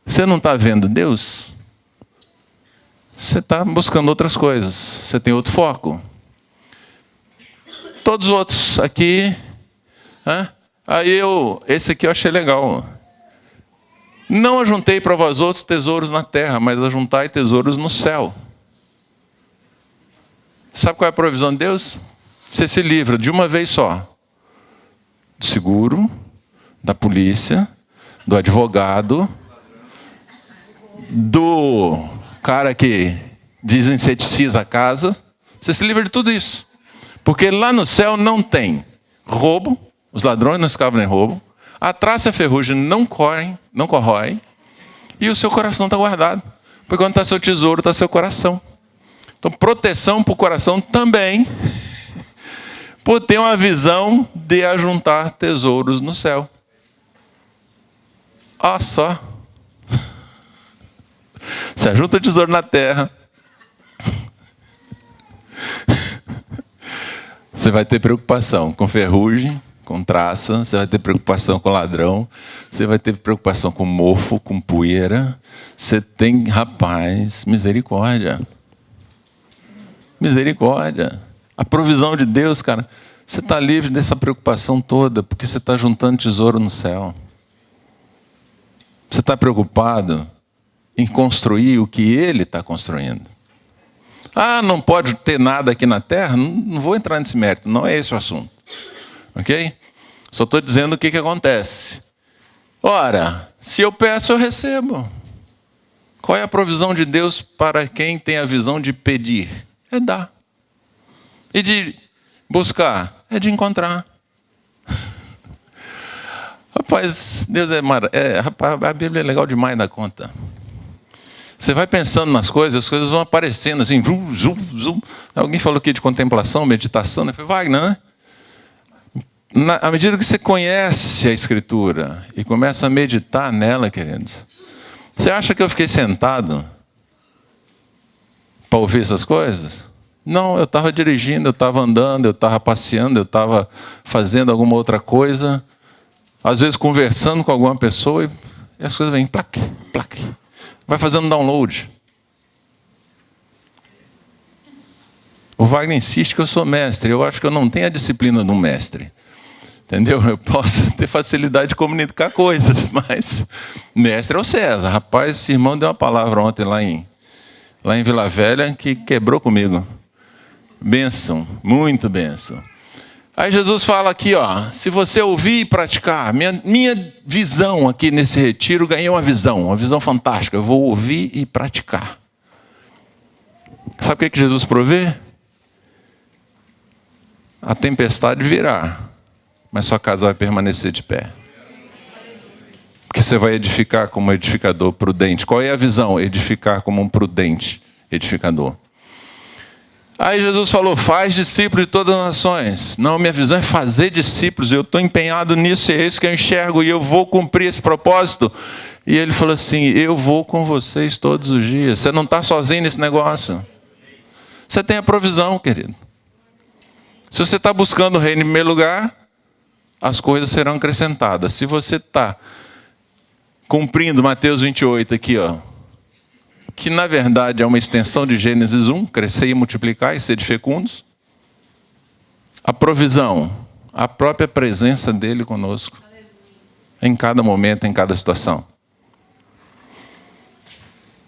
você não está vendo Deus, você está buscando outras coisas. Você tem outro foco. Todos os outros aqui... esse aqui eu achei legal. Não ajuntei para vós outros tesouros na terra, mas ajuntai tesouros no céu. Sabe qual é a provisão de Deus? Você se livra de uma vez só do seguro, da polícia, do advogado, do cara que desinsetiza a casa. Você se livra de tudo isso. Porque lá no céu não tem roubo, os ladrões não escavam nem roubo, a traça e a ferrugem não corrói, e o seu coração está guardado. Porque onde está seu tesouro, está seu coração. Então, proteção para o coração também, por ter uma visão de ajuntar tesouros no céu. Olha só. Você ajunta tesouro na terra, você vai ter preocupação com ferrugem, com traça, você vai ter preocupação com ladrão, você vai ter preocupação com mofo, com poeira. Você tem, rapaz, misericórdia. Misericórdia. A provisão de Deus, cara, você está livre dessa preocupação toda, porque você está juntando tesouro no céu. Você está preocupado em construir o que Ele está construindo. Não pode ter nada aqui na terra? Não vou entrar nesse mérito, não é esse o assunto. Ok? Só estou dizendo o que acontece. Ora, se eu peço, eu recebo. Qual é a provisão de Deus para quem tem a visão de pedir? É dar. E de buscar? É de encontrar. Rapaz, Deus rapaz, a Bíblia é legal demais da conta. Você vai pensando nas coisas, as coisas vão aparecendo assim, zum, zum, zum. Alguém falou aqui de contemplação, meditação, eu falei, Wagner, né? À medida que você conhece a Escritura e começa a meditar nela, queridos, você acha que eu fiquei sentado para ouvir essas coisas? Não, eu estava dirigindo, eu estava andando, eu estava passeando, eu estava fazendo alguma outra coisa, às vezes conversando com alguma pessoa e as coisas vêm, plaque, plaque. Vai fazendo download. O Wagner insiste que eu sou mestre. Eu acho que eu não tenho a disciplina de um mestre. Entendeu? Eu posso ter facilidade de comunicar coisas, mas mestre é o César. Rapaz, esse irmão deu uma palavra ontem lá em Vila Velha que quebrou comigo. Bênção, muito bênção. Aí Jesus fala aqui, se você ouvir e praticar, minha visão aqui nesse retiro, ganhei uma visão fantástica. Eu vou ouvir e praticar. Sabe o que Jesus provê? A tempestade virá, mas sua casa vai permanecer de pé. Porque você vai edificar como um edificador prudente. Qual é a visão? Edificar como um prudente edificador. Aí Jesus falou, faz discípulos de todas as nações. Não, minha visão é fazer discípulos, eu estou empenhado nisso, é isso que eu enxergo, e eu vou cumprir esse propósito. E ele falou assim, eu vou com vocês todos os dias. Você não está sozinho nesse negócio. Você tem a provisão, querido. Se você está buscando o reino em primeiro lugar, as coisas serão acrescentadas. Se você está cumprindo Mateus 28 aqui, que na verdade é uma extensão de Gênesis 1, crescer e multiplicar e ser fecundos. A provisão, a própria presença dele conosco, em cada momento, em cada situação.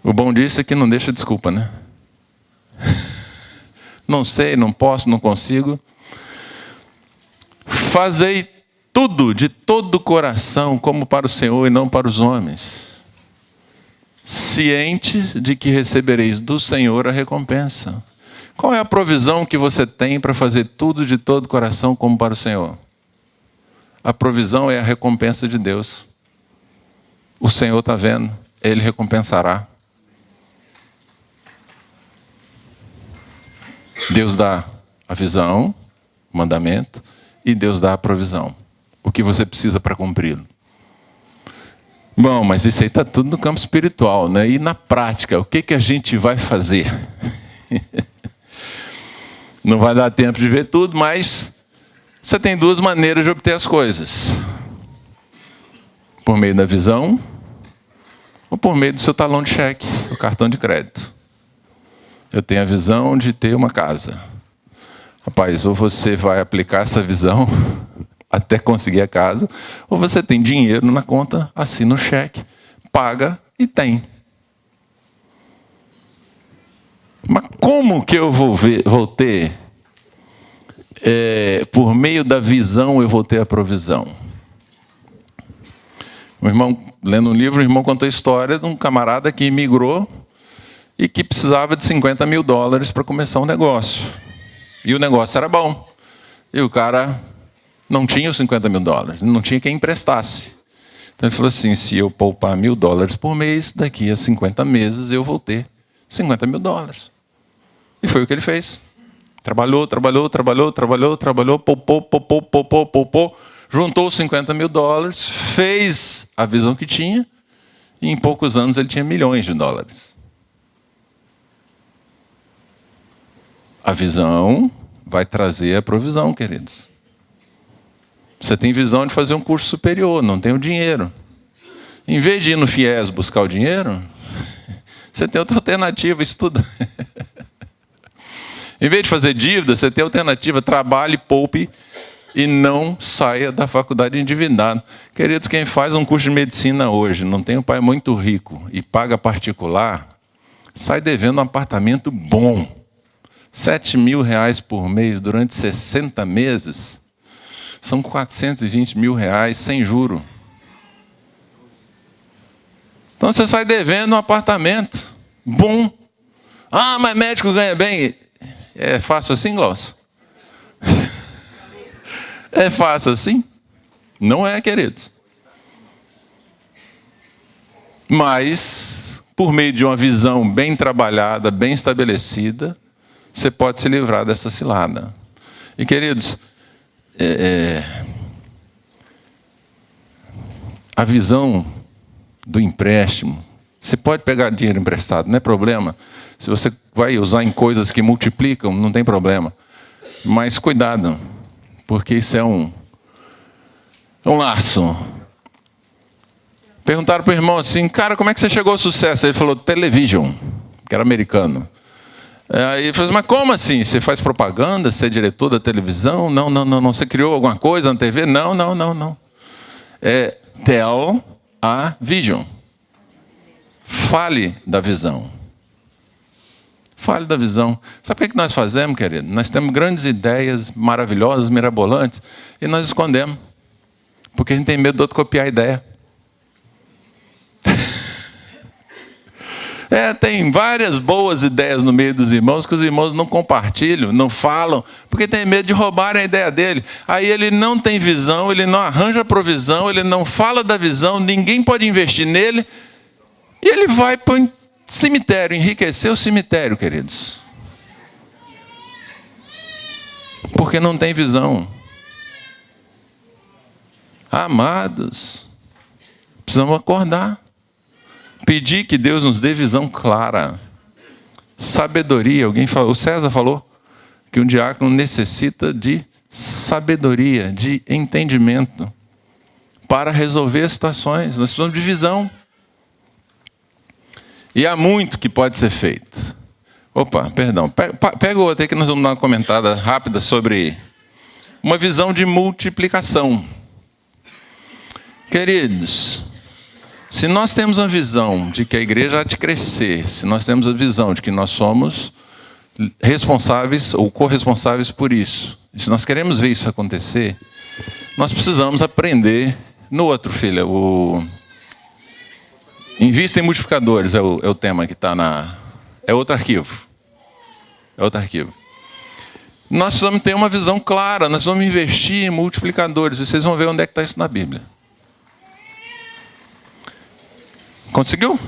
O bom disso é que não deixa desculpa, né? Não sei, não posso, não consigo. Fazei tudo de todo o coração, como para o Senhor e não para os homens, cientes de que recebereis do Senhor a recompensa. Qual é a provisão que você tem para fazer tudo de todo o coração como para o Senhor? A provisão é a recompensa de Deus. O Senhor está vendo, Ele recompensará. Deus dá a visão, o mandamento, e Deus dá a provisão. O que você precisa para cumpri-lo. Bom, mas isso aí está tudo no campo espiritual, né? E na prática, o que a gente vai fazer? Não vai dar tempo de ver tudo, mas Você tem duas maneiras de obter as coisas. Por meio da visão ou por meio do seu talão de cheque, o cartão de crédito. Eu tenho a visão de ter uma casa. Rapaz, ou você vai aplicar essa visão até conseguir a casa, ou você tem dinheiro na conta, assina o cheque, paga e tem. Mas como que eu vou ter? Por meio da visão eu vou ter a provisão. O irmão, lendo um livro, o irmão contou a história de um camarada que imigrou e que precisava de $50 mil para começar um negócio. E o negócio era bom. E o cara não tinha os $50 mil, não tinha quem emprestasse. Então ele falou assim, se eu poupar $1.000 por mês, daqui a 50 meses eu vou ter $50 mil. E foi o que ele fez. Trabalhou, poupou, juntou os $50 mil, fez a visão que tinha, e em poucos anos ele tinha milhões de dólares. A visão vai trazer a provisão, queridos. Você tem visão de fazer um curso superior, não tem o dinheiro. Em vez de ir no FIES buscar o dinheiro, você tem outra alternativa, estuda. Em vez de fazer dívida, você tem alternativa, trabalhe, poupe e não saia da faculdade endividado. Queridos, quem faz um curso de medicina hoje, não tem um pai muito rico e paga particular, sai devendo um apartamento bom. R$7 mil por mês durante 60 meses, são R$420 mil sem juro. Então você sai devendo um apartamento bom. Ah, mas médico ganha bem. É fácil assim, Glaucio? É fácil assim? Não é, queridos. Mas, por meio de uma visão bem trabalhada, bem estabelecida, você pode se livrar dessa cilada. E, queridos, a visão do empréstimo, você pode pegar dinheiro emprestado, não é problema. Se você vai usar em coisas que multiplicam, não tem problema. Mas cuidado, porque isso é um laço. Perguntaram para o irmão assim, cara, como é que você chegou ao sucesso? Ele falou, television, que era americano. Aí ele falou, mas como assim? Você faz propaganda? Você é diretor da televisão? Não. Você criou alguma coisa na TV? Não. É tell a vision. Fale da visão. Fale da visão. Sabe o que nós fazemos, querido? Nós temos grandes ideias maravilhosas, mirabolantes, e nós escondemos. Porque a gente tem medo do outro copiar a ideia. Tem várias boas ideias no meio dos irmãos que os irmãos não compartilham, não falam, porque tem medo de roubarem a ideia dele. Aí ele não tem visão, ele não arranja provisão, ele não fala da visão, ninguém pode investir nele, e ele vai para o cemitério, enriquecer o cemitério, queridos. Porque não tem visão. Amados, precisamos acordar. Pedir que Deus nos dê visão clara. Sabedoria. Alguém falou, o César falou que um diácono necessita de sabedoria, de entendimento para resolver as situações. Nós precisamos de visão. E há muito que pode ser feito. Opa, perdão. Pega o outro aí que nós vamos dar uma comentada rápida sobre uma visão de multiplicação. Queridos, se nós temos a visão de que a igreja há de crescer, se nós temos a visão de que nós somos responsáveis ou corresponsáveis por isso, se nós queremos ver isso acontecer, nós precisamos aprender no outro, filha, Invista em multiplicadores é o tema que está é outro arquivo. É outro arquivo. Nós precisamos ter uma visão clara, nós vamos investir em multiplicadores, e vocês vão ver onde é que está isso na Bíblia. Conseguiu?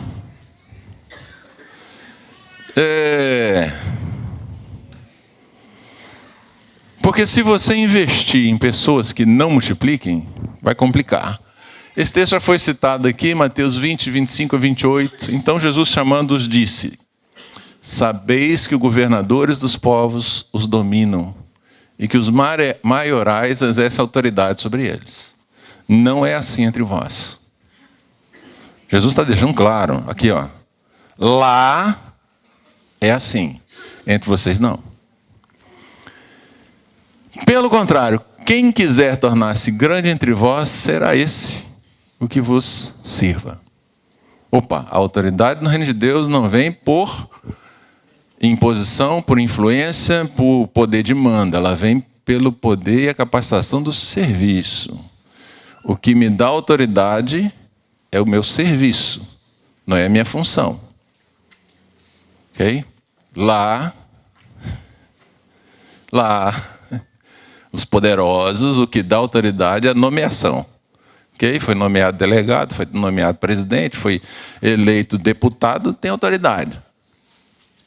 Porque se você investir em pessoas que não multipliquem, vai complicar. Esse texto já foi citado aqui, Mateus 20, 25 a 28. Então Jesus, chamando-os, disse: sabeis que os governadores dos povos os dominam, e que os maiorais exercem autoridade sobre eles. Não é assim entre vós. Jesus está deixando claro, aqui ó, lá é assim, entre vocês não. Pelo contrário, quem quiser tornar-se grande entre vós, será esse o que vos sirva. Opa, a autoridade no reino de Deus não vem por imposição, por influência, por poder de manda. Ela vem pelo poder e a capacitação do serviço. O que me dá autoridade é o meu serviço, não é a minha função. Ok? Lá, os poderosos, o que dá autoridade é a nomeação. Okay? Foi nomeado delegado, foi nomeado presidente, foi eleito deputado, tem autoridade.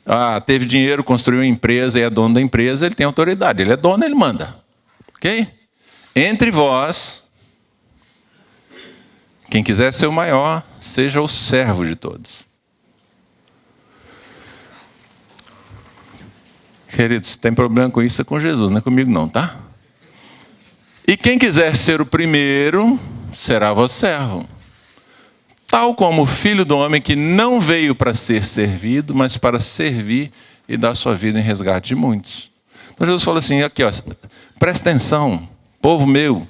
Ah, teve dinheiro, construiu uma empresa e é dono da empresa, ele tem autoridade. Ele é dono, ele manda. Ok? Entre vós, quem quiser ser o maior, seja o servo de todos. Queridos, tem problema com isso, é com Jesus, não é comigo não, tá? E quem quiser ser o primeiro, será vosso servo. Tal como o Filho do Homem que não veio para ser servido, mas para servir e dar sua vida em resgate de muitos. Então Jesus falou assim, aqui ó, presta atenção, povo meu,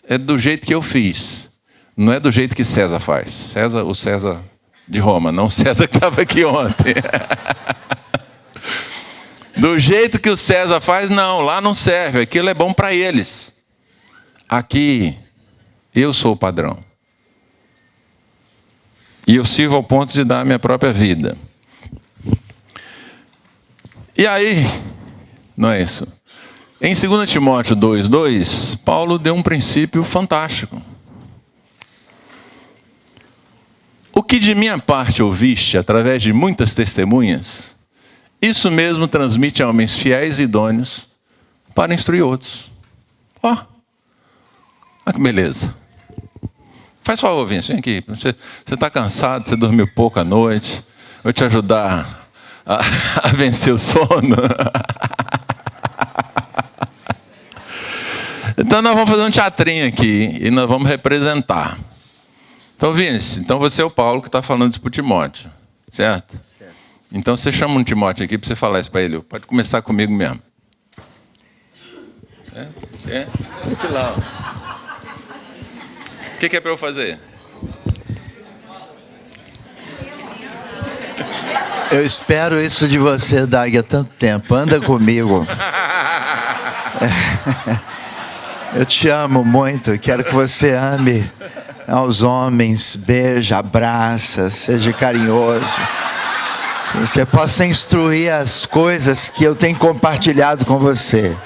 é do jeito que eu fiz. Não é do jeito que César faz. O César de Roma, não o César que estava aqui ontem. Do jeito que o César faz, não, lá não serve, aquilo é bom para eles. Aqui, eu sou o padrão. E eu sirvo ao ponto de dar a minha própria vida. E aí, não é isso? Em 2 Timóteo 2:2, Paulo deu um princípio fantástico. O que de minha parte ouviste, através de muitas testemunhas, isso mesmo transmite a homens fiéis e idôneos para instruir outros. Ó, olha que beleza. Faz favor, Vinci, vem aqui. Você está cansado, você dormiu pouco à noite. Vou te ajudar a vencer o sono. Então nós vamos fazer um teatrinho aqui e nós vamos representar. Então, Vinci, você é o Paulo que está falando isso para o Timóteo, certo? Certo. Então você chama um Timóteo aqui para você falar isso para ele. Pode começar comigo mesmo. É? Aqui lá. O que é para eu fazer? Eu espero isso de você, Dag, há tanto tempo. Anda comigo. Eu te amo muito. Quero que você ame aos homens. Beija, abraça, seja carinhoso. Que você possa instruir as coisas que eu tenho compartilhado com você.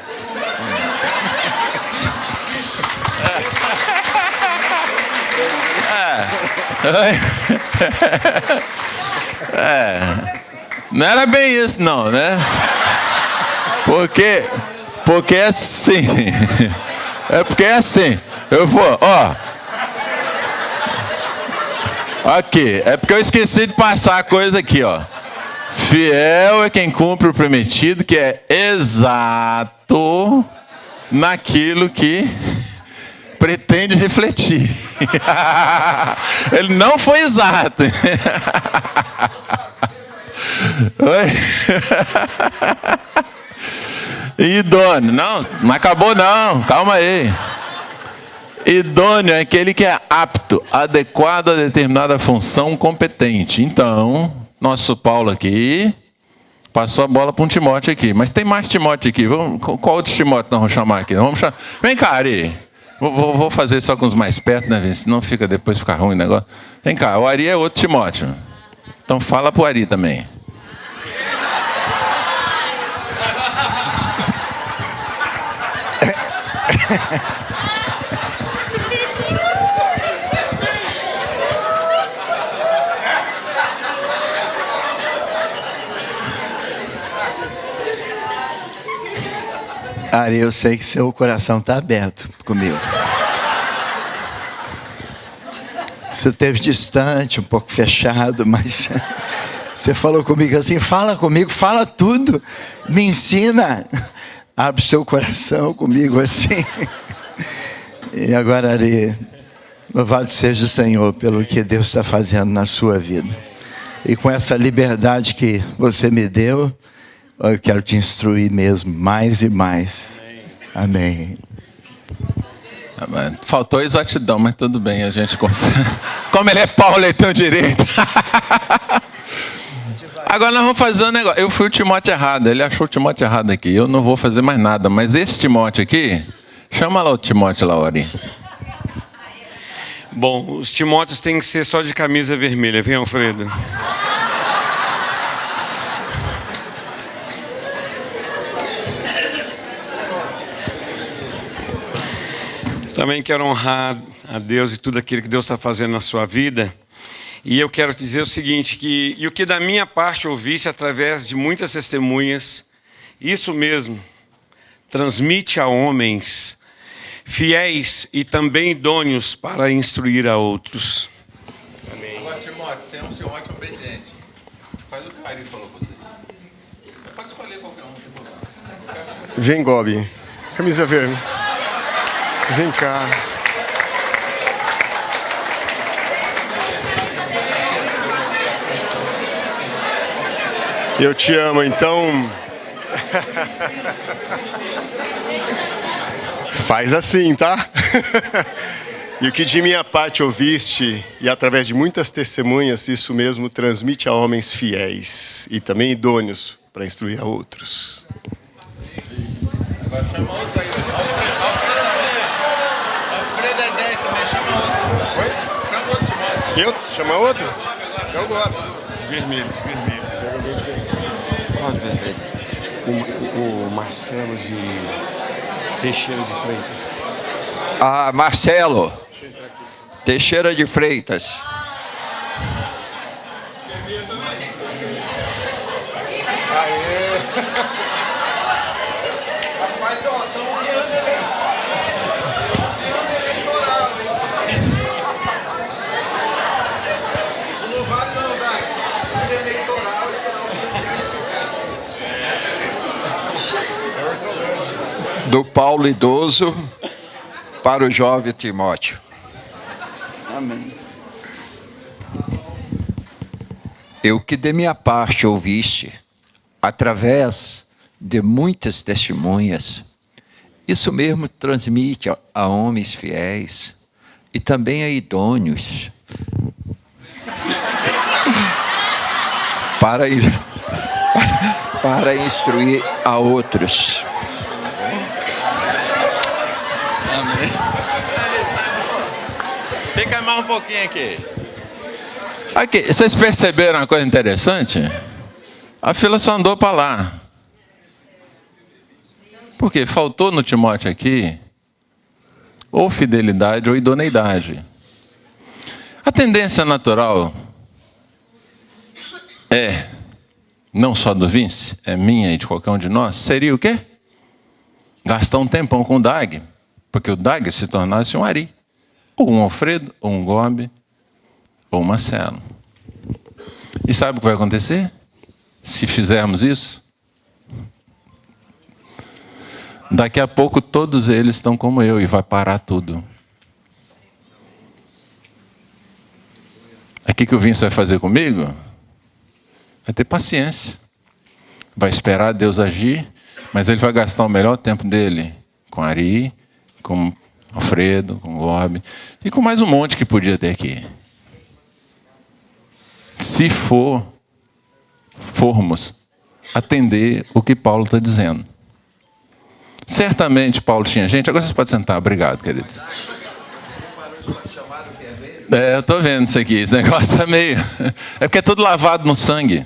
Não era bem isso não, né? Porque é assim. É porque é assim. Eu vou, ó. Aqui, é porque eu esqueci de passar a coisa aqui, ó. Fiel é quem cumpre o prometido, que é exato naquilo que pretende refletir. Ele não foi exato. Oi? Idôneo. Não acabou não. Calma aí. Idôneo é aquele que é apto, adequado a determinada função, competente. Então, nosso Paulo aqui passou a bola para um Timóteo aqui. Mas tem mais Timóteo aqui. Qual outro Timóteo nós vamos chamar aqui? Vamos chamar... Vem cá, Ari. Vou fazer só com os mais perto, né? Senão depois fica ruim o negócio. Vem cá, o Ari é outro Timóteo. Então fala para o Ari também. Ari, eu sei que seu coração está aberto comigo. Você esteve distante, um pouco fechado, mas você falou comigo assim, fala comigo, fala tudo, me ensina. abre seu coração comigo assim. E agora, Ari, louvado seja o Senhor pelo que Deus está fazendo na sua vida. E com essa liberdade que você me deu, eu quero te instruir mesmo, mais e mais. Amém. Faltou exatidão, mas tudo bem, a gente como ele é Paulo, ele tem o direito. Agora nós vamos fazer um negócio. Eu fui o Timóteo errado, ele achou o Timóteo errado aqui. Eu não vou fazer mais nada, mas esse Timóteo aqui, chama lá o Timóteo lá, Ori. Bom, os Timóteos têm que ser só de camisa vermelha, vem, Alfredo? Também quero honrar a Deus e tudo aquilo que Deus está fazendo na sua vida. E eu quero te dizer o seguinte, e o que da minha parte ouviste através de muitas testemunhas, isso mesmo, transmite a homens fiéis e também idôneos para instruir a outros. Amém. Agora, Timóteo, você é um senhor ótimo obediente. Faz o que o Ari falou com você. Pode escolher qualquer um. Vem, Gobi. Camisa verde. Vem cá. Eu te amo, então... Faz assim, tá? E o que de minha parte ouviste, e através de muitas testemunhas, isso mesmo transmite a homens fiéis e também idôneos para instruir a outros. Agora chama outro aí. Alfredo é 10 também, chama outro. Oi? Chama outro, Timóteo. Eu? Chama outro? É o Gobi. De vermelho, de vermelho. Qual de vermelho? O Marcelo de Teixeira de Freitas. Ah, Marcelo Teixeira de Freitas. Rapaz, ó, estão usando eleitoral. Isso não vale não, Dai. Eleitoral, isso não. Do Paulo idoso para o jovem Timóteo. Amém. Eu que de minha parte ouviste, através de muitas testemunhas, isso mesmo transmite a homens fiéis e também a idôneos para instruir a outros. Fica mais um pouquinho aqui. Aqui, vocês perceberam uma coisa interessante? A fila só andou para lá. Porque faltou no Timóteo aqui ou fidelidade ou idoneidade. A tendência natural não só do Vince, é minha e de qualquer um de nós, seria o quê? Gastar um tempão com o Dag, porque o Dag se tornasse um Ari. Ou um Alfredo, ou um Gobi, ou um Marcelo. E sabe o que vai acontecer? Se fizermos isso, daqui a pouco todos eles estão como eu e vai parar tudo. Aqui que o Vince vai fazer comigo, vai ter paciência. Vai esperar Deus agir, mas ele vai gastar o melhor tempo dele com Ari, com Alfredo, com Gobi e com mais um monte que podia ter aqui. Se formos atender o que Paulo está dizendo. Certamente Paulo tinha gente. Agora vocês podem sentar. Obrigado, queridos. Eu estou vendo isso aqui. Esse negócio está meio... É porque é tudo lavado no sangue.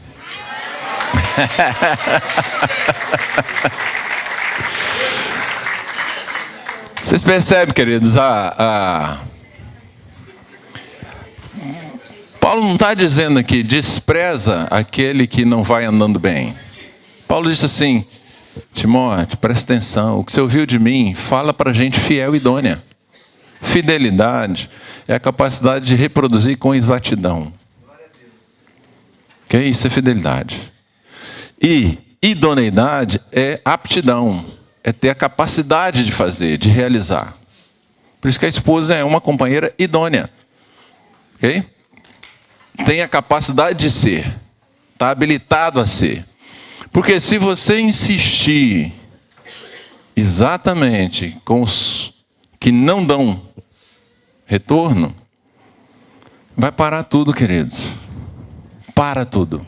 Vocês percebem, queridos, Paulo não está dizendo aqui, despreza aquele que não vai andando bem. Paulo disse assim, Timóteo, presta atenção, o que você ouviu de mim, fala para gente fiel e idônea. Fidelidade é a capacidade de reproduzir com exatidão. Que isso é fidelidade. E idoneidade é aptidão, é ter a capacidade de fazer, de realizar. Por isso que a esposa é uma companheira idônea. Ok? Tem a capacidade de ser. Está habilitado a ser. Porque se você insistir exatamente com os que não dão retorno, vai parar tudo, queridos. Para tudo.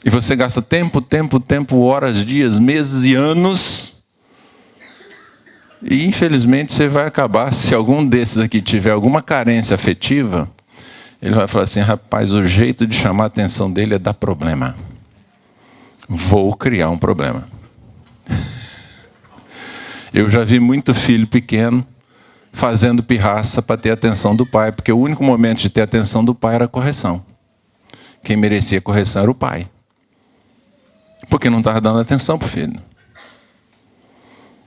E você gasta tempo, horas, dias, meses e anos. E infelizmente você vai acabar, se algum desses aqui tiver alguma carência afetiva, ele vai falar assim: rapaz, o jeito de chamar a atenção dele é dar problema. Vou criar um problema. Eu já vi muito filho pequeno fazendo pirraça para ter a atenção do pai, porque o único momento de ter a atenção do pai era a correção. Quem merecia correção era o pai. Porque não estava dando atenção para o filho.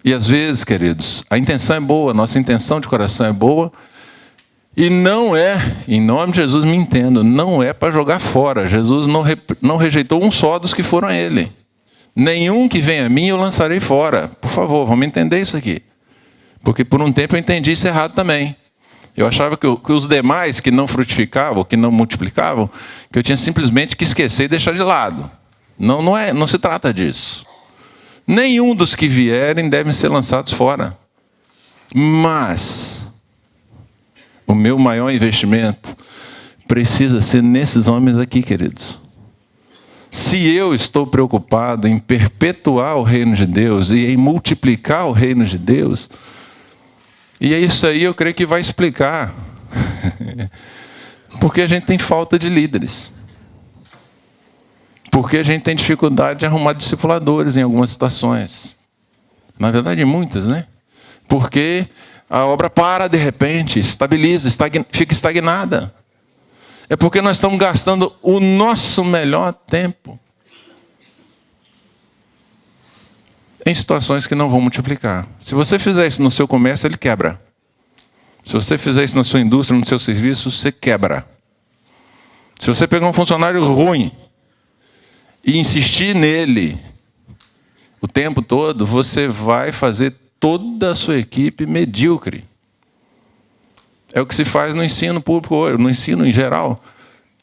E às vezes, queridos, a intenção é boa, a nossa intenção de coração é boa, e não é, em nome de Jesus, me entendo, não é para jogar fora. Jesus não rejeitou um só dos que foram a ele. Nenhum que vem a mim eu lançarei fora. Por favor, vamos entender isso aqui. Porque por um tempo eu entendi isso errado também. Eu achava que os demais que não frutificavam, que não multiplicavam, que eu tinha simplesmente que esquecer e deixar de lado. Não se trata disso. Nenhum dos que vierem devem ser lançados fora. Mas o meu maior investimento precisa ser nesses homens aqui, queridos. Se eu estou preocupado em perpetuar o reino de Deus e em multiplicar o reino de Deus, e é isso aí, eu creio que vai explicar porque a gente tem falta de líderes. Porque a gente tem dificuldade de arrumar discipuladores em algumas situações. Na verdade, muitas, né? Porque a obra para de repente, estabiliza, fica estagnada. É porque nós estamos gastando o nosso melhor tempo em situações que não vão multiplicar. Se você fizer isso no seu comércio, ele quebra. Se você fizer isso na sua indústria, no seu serviço, você quebra. Se você pegar um funcionário ruim e insistir nele o tempo todo, você vai fazer toda a sua equipe medíocre. É o que se faz no ensino público hoje, no ensino em geral.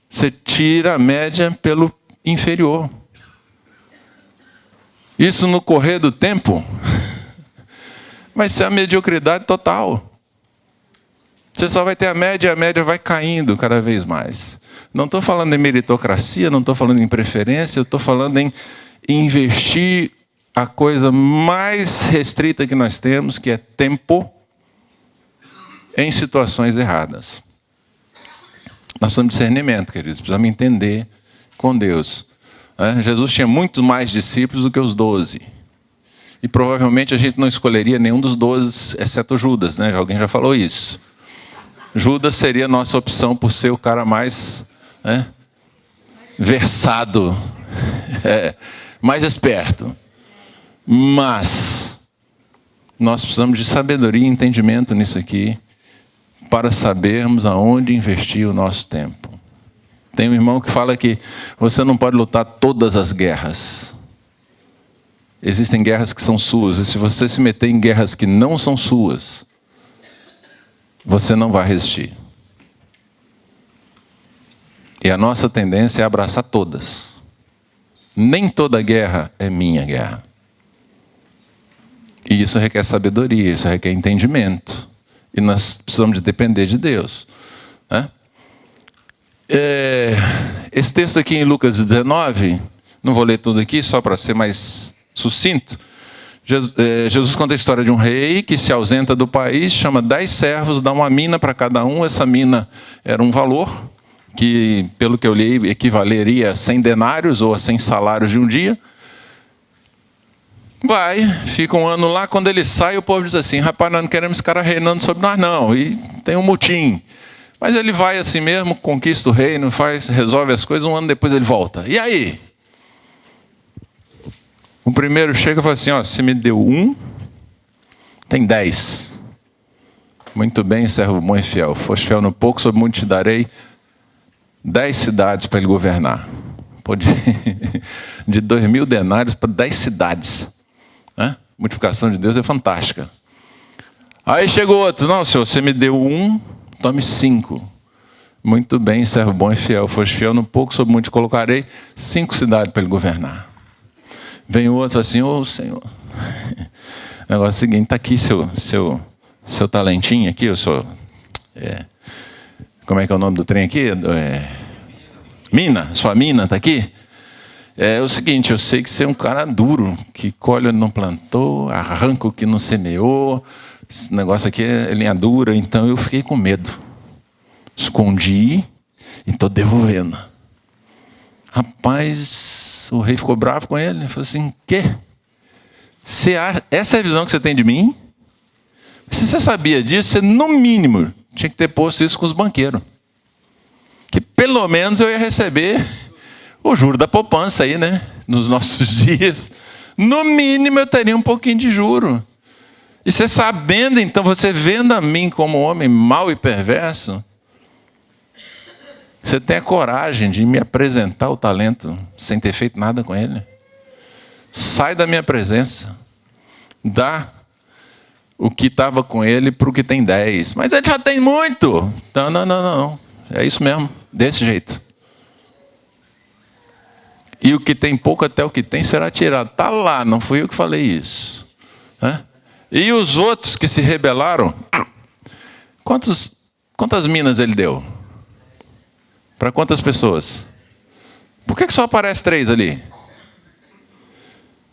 Você tira a média pelo inferior. Isso no correr do tempo vai ser a mediocridade total. Você só vai ter a média e a média vai caindo cada vez mais. Não estou falando em meritocracia, não estou falando em preferência, eu estou falando em investir a coisa mais restrita que nós temos, que é tempo, em situações erradas. Nós precisamos de discernimento, queridos, precisamos entender com Deus. Jesus tinha muito mais discípulos do que os 12. E provavelmente a gente não escolheria nenhum dos 12, exceto Judas, né? Alguém já falou isso. Judas seria a nossa opção por ser o cara mais versado, mais esperto. Mas nós precisamos de sabedoria e entendimento nisso aqui para sabermos aonde investir o nosso tempo. Tem um irmão que fala que você não pode lutar todas as guerras. Existem guerras que são suas, e se você se meter em guerras que não são suas, você não vai resistir. E a nossa tendência é abraçar todas. Nem toda guerra é minha guerra. E isso requer sabedoria, isso requer entendimento. E nós precisamos de depender de Deus. Né? Esse texto aqui em Lucas 19, não vou ler tudo aqui, só para ser mais sucinto. Jesus conta a história de um rei que se ausenta do país, chama 10 servos, dá uma mina para cada um. Essa mina era um valor que, pelo que eu li, equivaleria a 100 denários ou a 100 salários de um dia. Vai, fica um ano lá, quando ele sai, o povo diz assim: rapaz, nós não queremos esse cara reinando sobre nós não, e tem um mutim. Mas ele vai assim mesmo, conquista o reino, resolve as coisas, um ano depois ele volta. E aí? O primeiro chega e fala assim: ó, você me deu 1, tem 10. Muito bem, servo bom e fiel. Foste fiel no pouco, sobre muito te darei 10 cidades para ele governar. Pô, de 2.000 denários para 10 cidades. A multiplicação de Deus é fantástica. Aí chegou outro, não, senhor, você me deu 1, tome 5. Muito bem, servo bom e fiel. Foste fiel no pouco, sobre muito te colocarei. 5 cidades para ele governar. Vem o outro assim, ô senhor, o negócio é o seguinte, está aqui seu talentinho aqui, eu sou... como é que é o nome do trem aqui? Mina, sua mina está aqui? É o seguinte, eu sei que você é um cara duro, que colhe onde não plantou, arranca o que não semeou, esse negócio aqui é linha dura, então eu fiquei com medo. Escondi e estou devolvendo. Rapaz, o rei ficou bravo com ele. Ele falou assim, quê? Essa é a visão que você tem de mim? Se você sabia disso, você no mínimo tinha que ter posto isso com os banqueiros. Que pelo menos eu ia receber o juro da poupança aí, né? Nos nossos dias. No mínimo eu teria um pouquinho de juro. E você sabendo, então, você vendo a mim como homem mau e perverso, você tem a coragem de me apresentar o talento sem ter feito nada com ele? Sai da minha presença. Dá o que estava com ele para o que tem 10. Mas ele já tem muito. Não. É isso mesmo. Desse jeito. E o que tem pouco até o que tem será tirado. Está lá, não fui eu que falei isso. E os outros que se rebelaram, quantas minas ele deu? Para quantas pessoas? Por que só aparece 3 ali?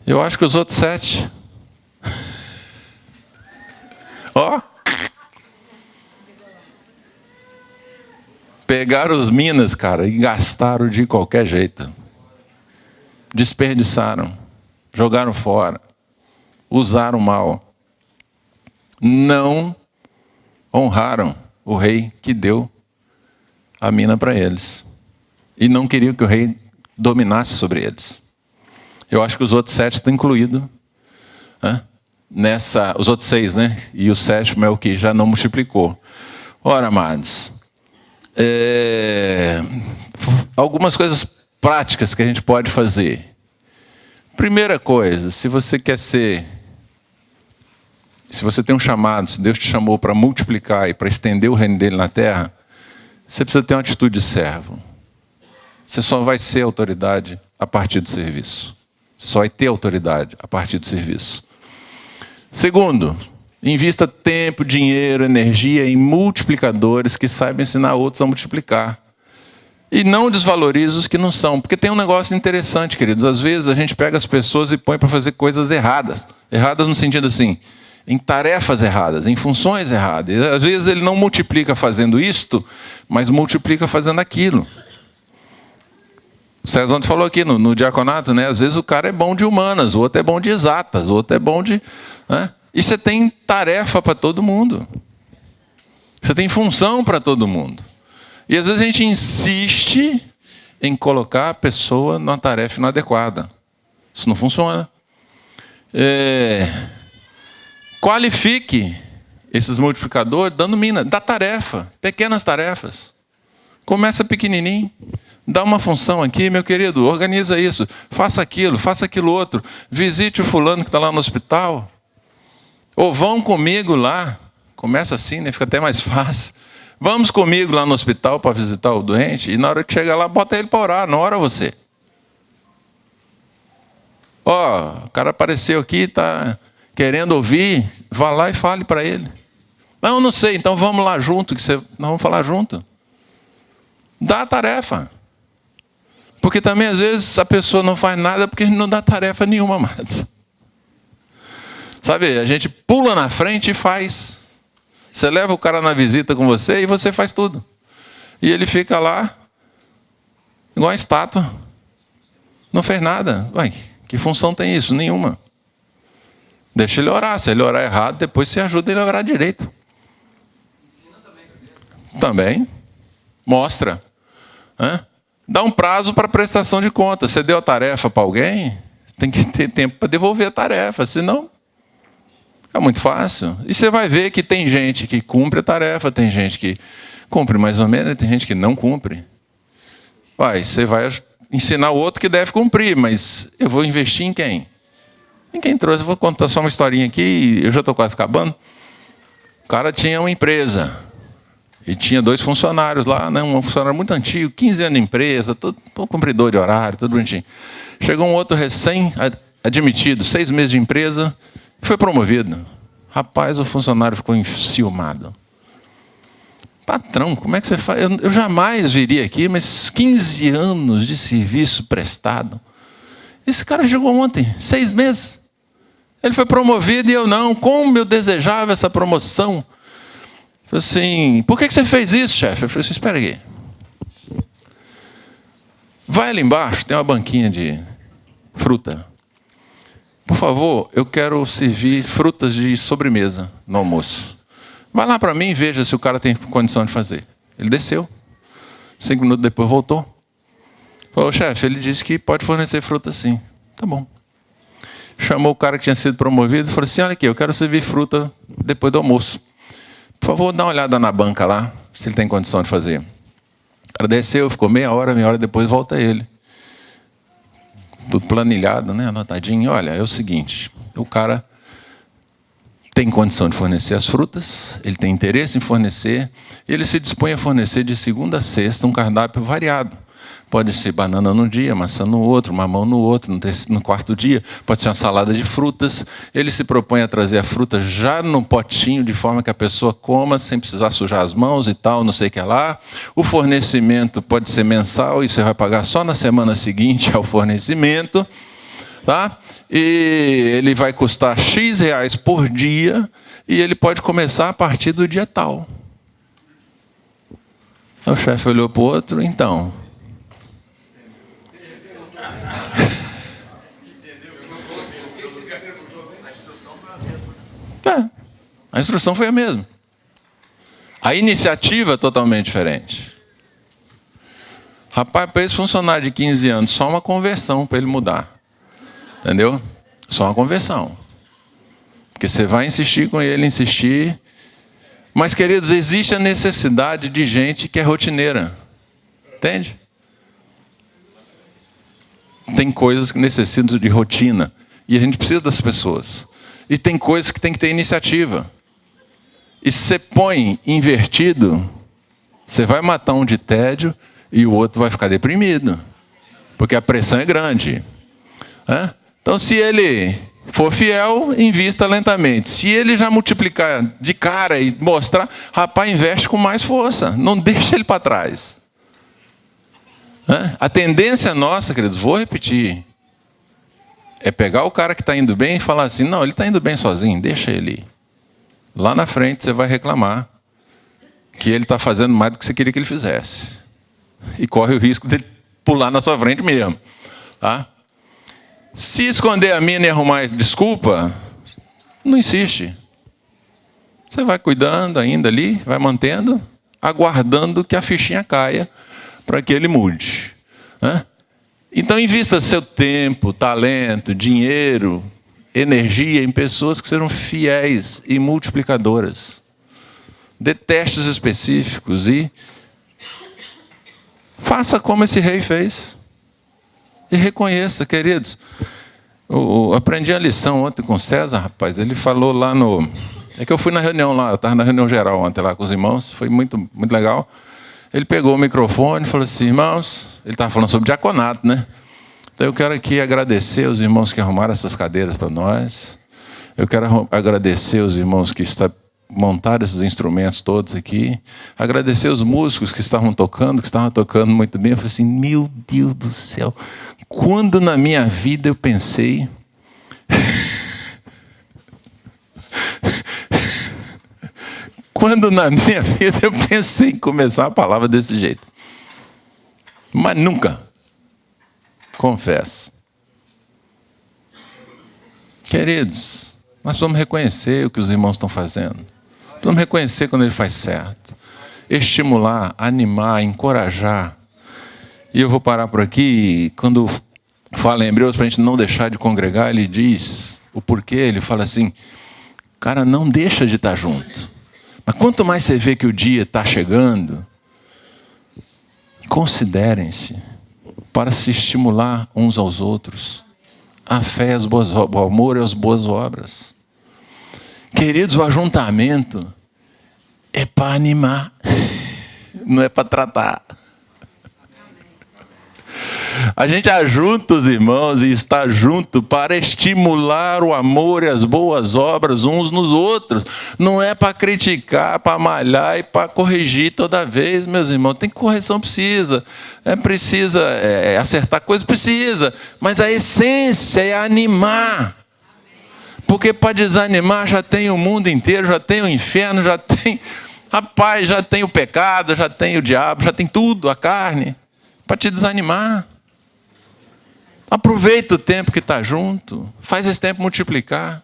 Eu acho que os outros 7. Pegaram os minas, cara, e gastaram de qualquer jeito. Desperdiçaram. Jogaram fora. Usaram mal. Não honraram o rei que deu a mina para eles. E não queriam que o rei dominasse sobre eles. Eu acho que os outros 7 estão incluídos. Os outros 6, né? E o 7º é o que já não multiplicou. Ora, amados, algumas coisas práticas que a gente pode fazer. Primeira coisa, se você tem um chamado, se Deus te chamou para multiplicar e para estender o reino dele na terra, você precisa ter uma atitude de servo. Você só vai ser autoridade a partir do serviço. Você só vai ter autoridade a partir do serviço. Segundo, invista tempo, dinheiro, energia em multiplicadores que saibam ensinar outros a multiplicar. E não desvalorize os que não são. Porque tem um negócio interessante, queridos. Às vezes a gente pega as pessoas e põe para fazer coisas erradas. Erradas no sentido assim, em tarefas erradas, em funções erradas. E, às vezes ele não multiplica fazendo isto, mas multiplica fazendo aquilo. O César ontem falou aqui no diaconato, né? Às vezes o cara é bom de humanas, o outro é bom de exatas, o outro é bom de... E você tem tarefa para todo mundo. Você tem função para todo mundo. E às vezes a gente insiste em colocar a pessoa numa tarefa inadequada. Isso não funciona. Qualifique esses multiplicadores dando mina, dá tarefa, pequenas tarefas. Começa pequenininho. Dá uma função aqui, meu querido, organiza isso, faça aquilo outro. Visite o fulano que está lá no hospital. Ou vão comigo lá. Começa assim, né? Fica até mais fácil. Vamos comigo lá no hospital para visitar o doente. E na hora que chega lá, bota ele para orar, não ora você. O cara apareceu aqui, está querendo ouvir, vá lá e fale para ele. Não sei, então vamos lá junto, nós vamos falar junto. Dá a tarefa. Porque também, às vezes, a pessoa não faz nada porque não dá tarefa nenhuma mais. Sabe, a gente pula na frente e faz. Você leva o cara na visita com você e você faz tudo. E ele fica lá, igual a estátua. Não fez nada. Ué, que função tem isso? Nenhuma. Deixa ele orar. Se ele orar errado, depois você ajuda ele a orar direito. Ensina também. Mostra. Dá um prazo para prestação de contas. Você deu a tarefa para alguém, tem que ter tempo para devolver a tarefa, senão é muito fácil. E você vai ver que tem gente que cumpre a tarefa, tem gente que cumpre mais ou menos, tem gente que não cumpre. Você vai ensinar o outro que deve cumprir, mas eu vou investir em quem? Quem trouxe? Eu vou contar só uma historinha aqui, eu já estou quase acabando. O cara tinha uma empresa e tinha 2 funcionários lá, né? Um funcionário muito antigo, 15 anos de empresa, todo cumpridor de horário, tudo bonitinho. Chegou um outro recém-admitido, 6 meses de empresa, e foi promovido. Rapaz, o funcionário ficou enciumado. Patrão, como é que você faz? Eu jamais viria aqui, mas 15 anos de serviço prestado. Esse cara chegou ontem, 6 meses. Ele foi promovido e eu não. Como eu desejava essa promoção. Eu falei assim, por que você fez isso, chefe? Eu falei assim, espera aí. Vai ali embaixo, tem uma banquinha de fruta. Por favor, eu quero servir frutas de sobremesa no almoço. Vai lá para mim e veja se o cara tem condição de fazer. Ele desceu. 5 minutos depois voltou. Falou, chefe, ele disse que pode fornecer fruta sim. Tá bom. Chamou o cara que tinha sido promovido e falou assim, olha aqui, eu quero servir fruta depois do almoço. Por favor, dá uma olhada na banca lá, se ele tem condição de fazer. O cara desceu, ficou meia hora depois volta ele. Tudo planilhado, né? Anotadinho. Olha, é o seguinte, o cara tem condição de fornecer as frutas, ele tem interesse em fornecer, e ele se dispõe a fornecer de segunda a sexta um cardápio variado. Pode ser banana num dia, maçã no outro, mamão no outro, no quarto dia. Pode ser uma salada de frutas. Ele se propõe a trazer a fruta já no potinho, de forma que a pessoa coma sem precisar sujar as mãos e tal, não sei o que lá. O fornecimento pode ser mensal e você vai pagar só na semana seguinte ao fornecimento. Tá? E ele vai custar X reais por dia e ele pode começar a partir do dia tal. O chefe olhou para o outro, então... A instrução foi a mesma. A iniciativa é totalmente diferente. Rapaz, para esse funcionário de 15 anos, só uma conversão para ele mudar. Entendeu? Só uma conversão. Porque você vai insistir com ele, insistir. Mas, queridos, existe a necessidade de gente que é rotineira. Entende? Tem coisas que necessitam de rotina. E a gente precisa das pessoas. E tem coisas que tem que ter iniciativa. E se você põe invertido, você vai matar um de tédio e o outro vai ficar deprimido. Porque a pressão é grande. Então, se ele for fiel, invista lentamente. Se ele já multiplicar de cara e mostrar, rapaz, investe com mais força. Não deixa ele para trás. A tendência nossa, queridos, vou repetir, é pegar o cara que está indo bem e falar assim, não, ele está indo bem sozinho, deixa ele ir. Lá na frente você vai reclamar que ele está fazendo mais do que você queria que ele fizesse. E corre o risco de pular na sua frente mesmo. Tá? Se esconder a mina e arrumar desculpa, não insiste. Você vai cuidando ainda ali, vai mantendo, aguardando que a fichinha caia para que ele mude. Então, invista seu tempo, talento, dinheiro, energia em pessoas que sejam fiéis e multiplicadoras. Dê testes específicos e faça como esse rei fez. E reconheça, queridos. Eu aprendi a lição ontem com o César, rapaz. Ele falou lá no... É que eu fui na reunião lá, eu estava na reunião geral ontem lá com os irmãos, foi muito, muito legal. Ele pegou o microfone e falou assim, irmãos, ele estava falando sobre diaconato, né? Então eu quero aqui agradecer os irmãos que arrumaram essas cadeiras para nós. Eu quero agradecer os irmãos que montaram esses instrumentos todos aqui. Agradecer os músicos que estavam tocando muito bem. Eu falei assim, meu Deus do céu, quando na minha vida eu pensei... Quando na minha vida eu pensei em começar a palavra desse jeito. Mas nunca. Confesso. Queridos, nós precisamos reconhecer o que os irmãos estão fazendo. Precisamos reconhecer quando ele faz certo. Estimular, animar, encorajar. E eu vou parar por aqui. Quando fala em Hebreus, para a gente não deixar de congregar, ele diz o porquê. Ele fala assim, cara, não deixa de estar junto. Mas quanto mais você vê que o dia está chegando, considerem-se para se estimular uns aos outros a fé, o amor e as boas obras. Queridos, o ajuntamento é para animar, não é para tratar. A gente ajunta os irmãos e está junto para estimular o amor e as boas obras uns nos outros. Não é para criticar, para malhar e para corrigir toda vez, meus irmãos. Tem correção, precisa. Precisa acertar coisas, precisa. Mas a essência é animar. Porque para desanimar já tem o mundo inteiro, já tem o inferno, já tem... Rapaz, já tem o pecado, já tem o diabo, já tem tudo, a carne. Para te desanimar. Aproveita o tempo que está junto. Faz esse tempo multiplicar.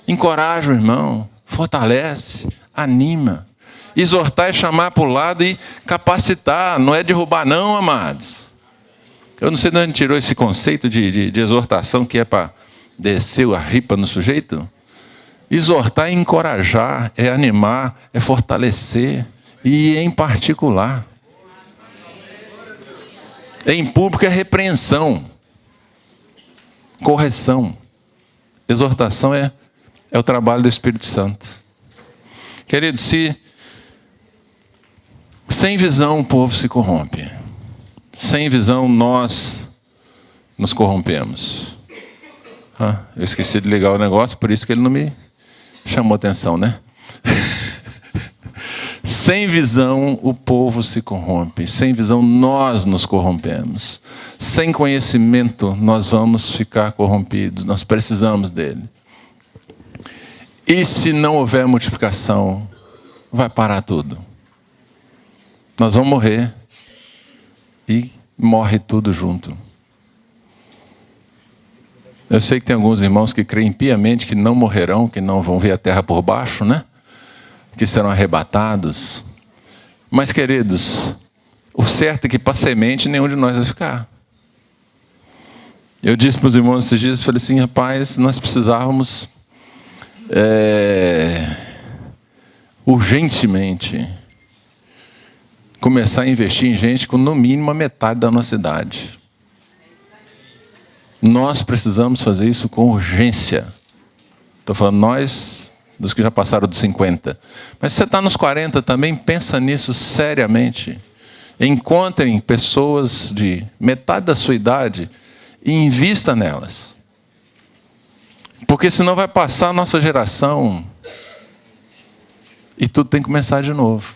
Encoraja o irmão. Fortalece. Anima. Exortar é chamar para o lado e capacitar. Não é derrubar não, amados. Eu não sei de onde tirou esse conceito de exortação que é para descer a ripa no sujeito. Exortar é encorajar, é animar, é fortalecer. E em particular. Em público é repreensão. Correção. Exortação é o trabalho do Espírito Santo. Queridos, sem visão o povo se corrompe. Sem visão nós nos corrompemos. Eu esqueci de ligar o negócio, por isso que ele não me chamou atenção, né? Sem visão o povo se corrompe. Sem visão nós nos corrompemos. Sem conhecimento nós vamos ficar corrompidos. Nós precisamos dele. E se não houver multiplicação, vai parar tudo. Nós vamos morrer. E morre tudo junto. Eu sei que tem alguns irmãos que creem piamente que não morrerão, que não vão ver a terra por baixo, né? Que serão arrebatados. Mas, queridos, o certo é que para semente nenhum de nós vai ficar. Eu disse para os irmãos esses dias, falei assim, rapaz, nós precisávamos urgentemente começar a investir em gente com no mínimo a metade da nossa idade. Nós precisamos fazer isso com urgência. Estou falando nós, dos que já passaram dos 50. Mas se você está nos 40 também, pensa nisso seriamente. Encontrem pessoas de metade da sua idade e invista nelas. Porque senão vai passar a nossa geração e tudo tem que começar de novo.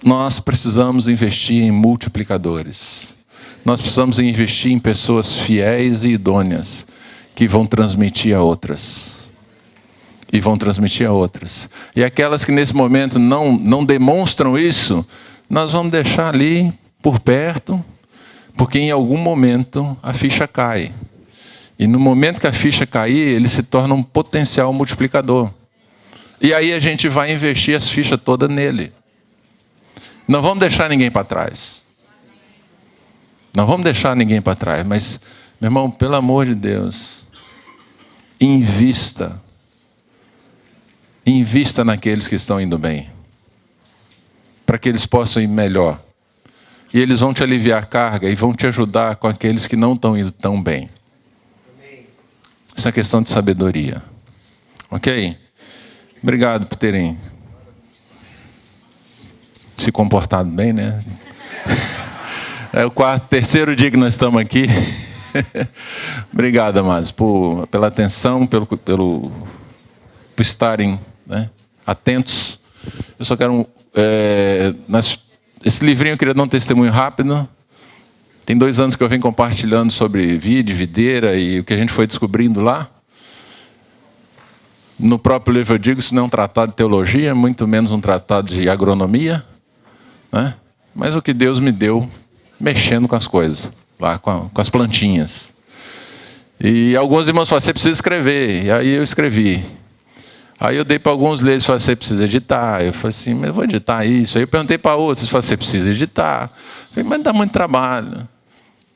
Nós precisamos investir em multiplicadores. Nós precisamos investir em pessoas fiéis e idôneas que vão transmitir a outras. E vão transmitir a outras. E aquelas que nesse momento não demonstram isso, nós vamos deixar ali por perto, porque em algum momento a ficha cai. E no momento que a ficha cair, ele se torna um potencial multiplicador. E aí a gente vai investir as fichas todas nele. Não vamos deixar ninguém para trás. Não vamos deixar ninguém para trás, mas, meu irmão, pelo amor de Deus, invista naqueles que estão indo bem, para que eles possam ir melhor. E eles vão te aliviar a carga e vão te ajudar com aqueles que não estão indo tão bem. Essa é questão de sabedoria. Ok? Obrigado por terem se comportado bem, né? É o terceiro dia que nós estamos aqui. Obrigado, amados, pela atenção, por estarem, né, atentos. Eu só quero... esse livrinho eu queria dar um testemunho rápido. Tem 2 anos que eu venho compartilhando sobre videira e o que a gente foi descobrindo lá. No próprio livro eu digo, isso não é um tratado de teologia, muito menos um tratado de agronomia, né? Mas o que Deus me deu mexendo com as coisas, lá com as plantinhas. E alguns irmãos falaram, você precisa escrever. E aí eu escrevi. Aí eu dei para alguns ler, eles falaram, você precisa editar. Eu falei assim, mas eu vou editar isso. Aí eu perguntei para outros, eles falaram, você precisa editar. Eu falei, mas dá muito trabalho.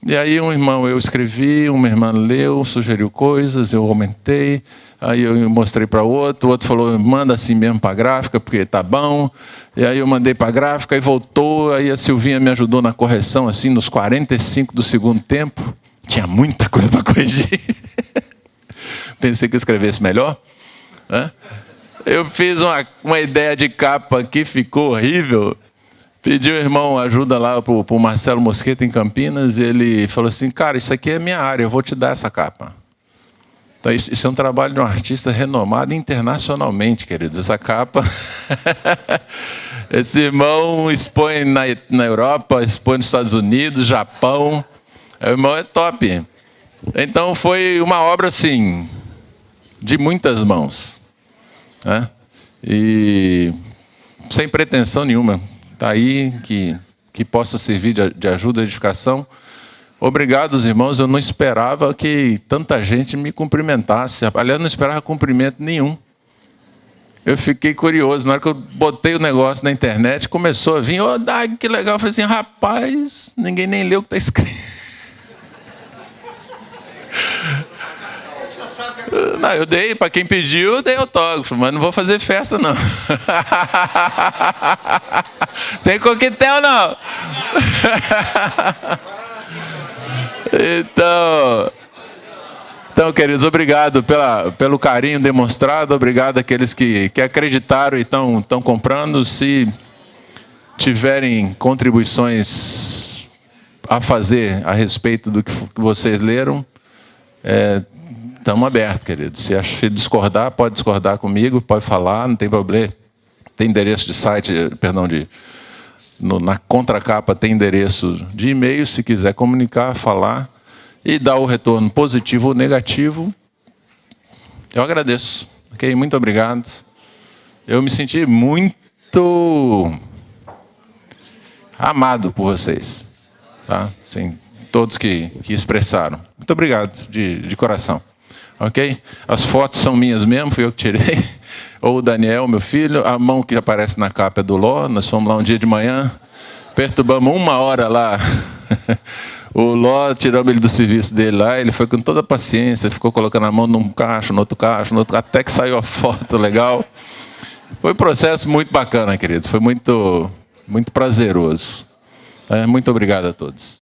E aí um irmão, eu escrevi, uma irmã leu, sugeriu coisas, eu aumentei. Aí eu mostrei para o outro falou, manda assim mesmo para a gráfica, porque tá bom. E aí eu mandei para a gráfica e voltou. Aí a Silvinha me ajudou na correção, assim, nos 45 do segundo tempo. Tinha muita coisa para corrigir. Pensei que eu escrevesse melhor. Né? Eu fiz uma ideia de capa que ficou horrível. Pedi ao irmão ajuda lá para o Marcelo Mosqueta em Campinas. E ele falou assim, cara, isso aqui é minha área, eu vou te dar essa capa. Então, isso é um trabalho de um artista renomado internacionalmente, queridos. Essa capa... Esse irmão expõe na Europa, expõe nos Estados Unidos, Japão. O irmão é top. Então, foi uma obra, assim, de muitas mãos. Né? E sem pretensão nenhuma. Está aí, que possa servir de ajuda, de edificação. Obrigado, irmãos. Eu não esperava que tanta gente me cumprimentasse. Aliás, não esperava cumprimento nenhum. Eu fiquei curioso. Na hora que eu botei o negócio na internet, começou a vir, Dag, que legal. Eu falei assim, rapaz, ninguém nem leu o que está escrito. Não, eu dei, para quem pediu, eu dei autógrafo, mas não vou fazer festa, não. Tem coquetel, não. Então, queridos, obrigado pelo carinho demonstrado, obrigado àqueles que acreditaram e estão comprando. Se tiverem contribuições a fazer a respeito do que vocês leram, estamos abertos, queridos. Se discordar, pode discordar comigo, pode falar, não tem problema. Tem endereço de site, na contracapa tem endereço de e-mail, se quiser comunicar, falar e dar o retorno positivo ou negativo, eu agradeço. Ok? Muito obrigado. Eu me senti muito amado por vocês. Tá? Sim, todos que expressaram. Muito obrigado, de coração. Ok? As fotos são minhas mesmo, fui eu que tirei. Ou o Daniel, meu filho. A mão que aparece na capa é do Ló. Nós fomos lá um dia de manhã, perturbamos 1 hora lá. O Ló, tiramos ele do serviço dele lá, ele foi com toda a paciência, ficou colocando a mão num cacho, no outro cacho, até que saiu a foto legal. Foi um processo muito bacana, queridos. Foi muito, muito prazeroso. Muito obrigado a todos.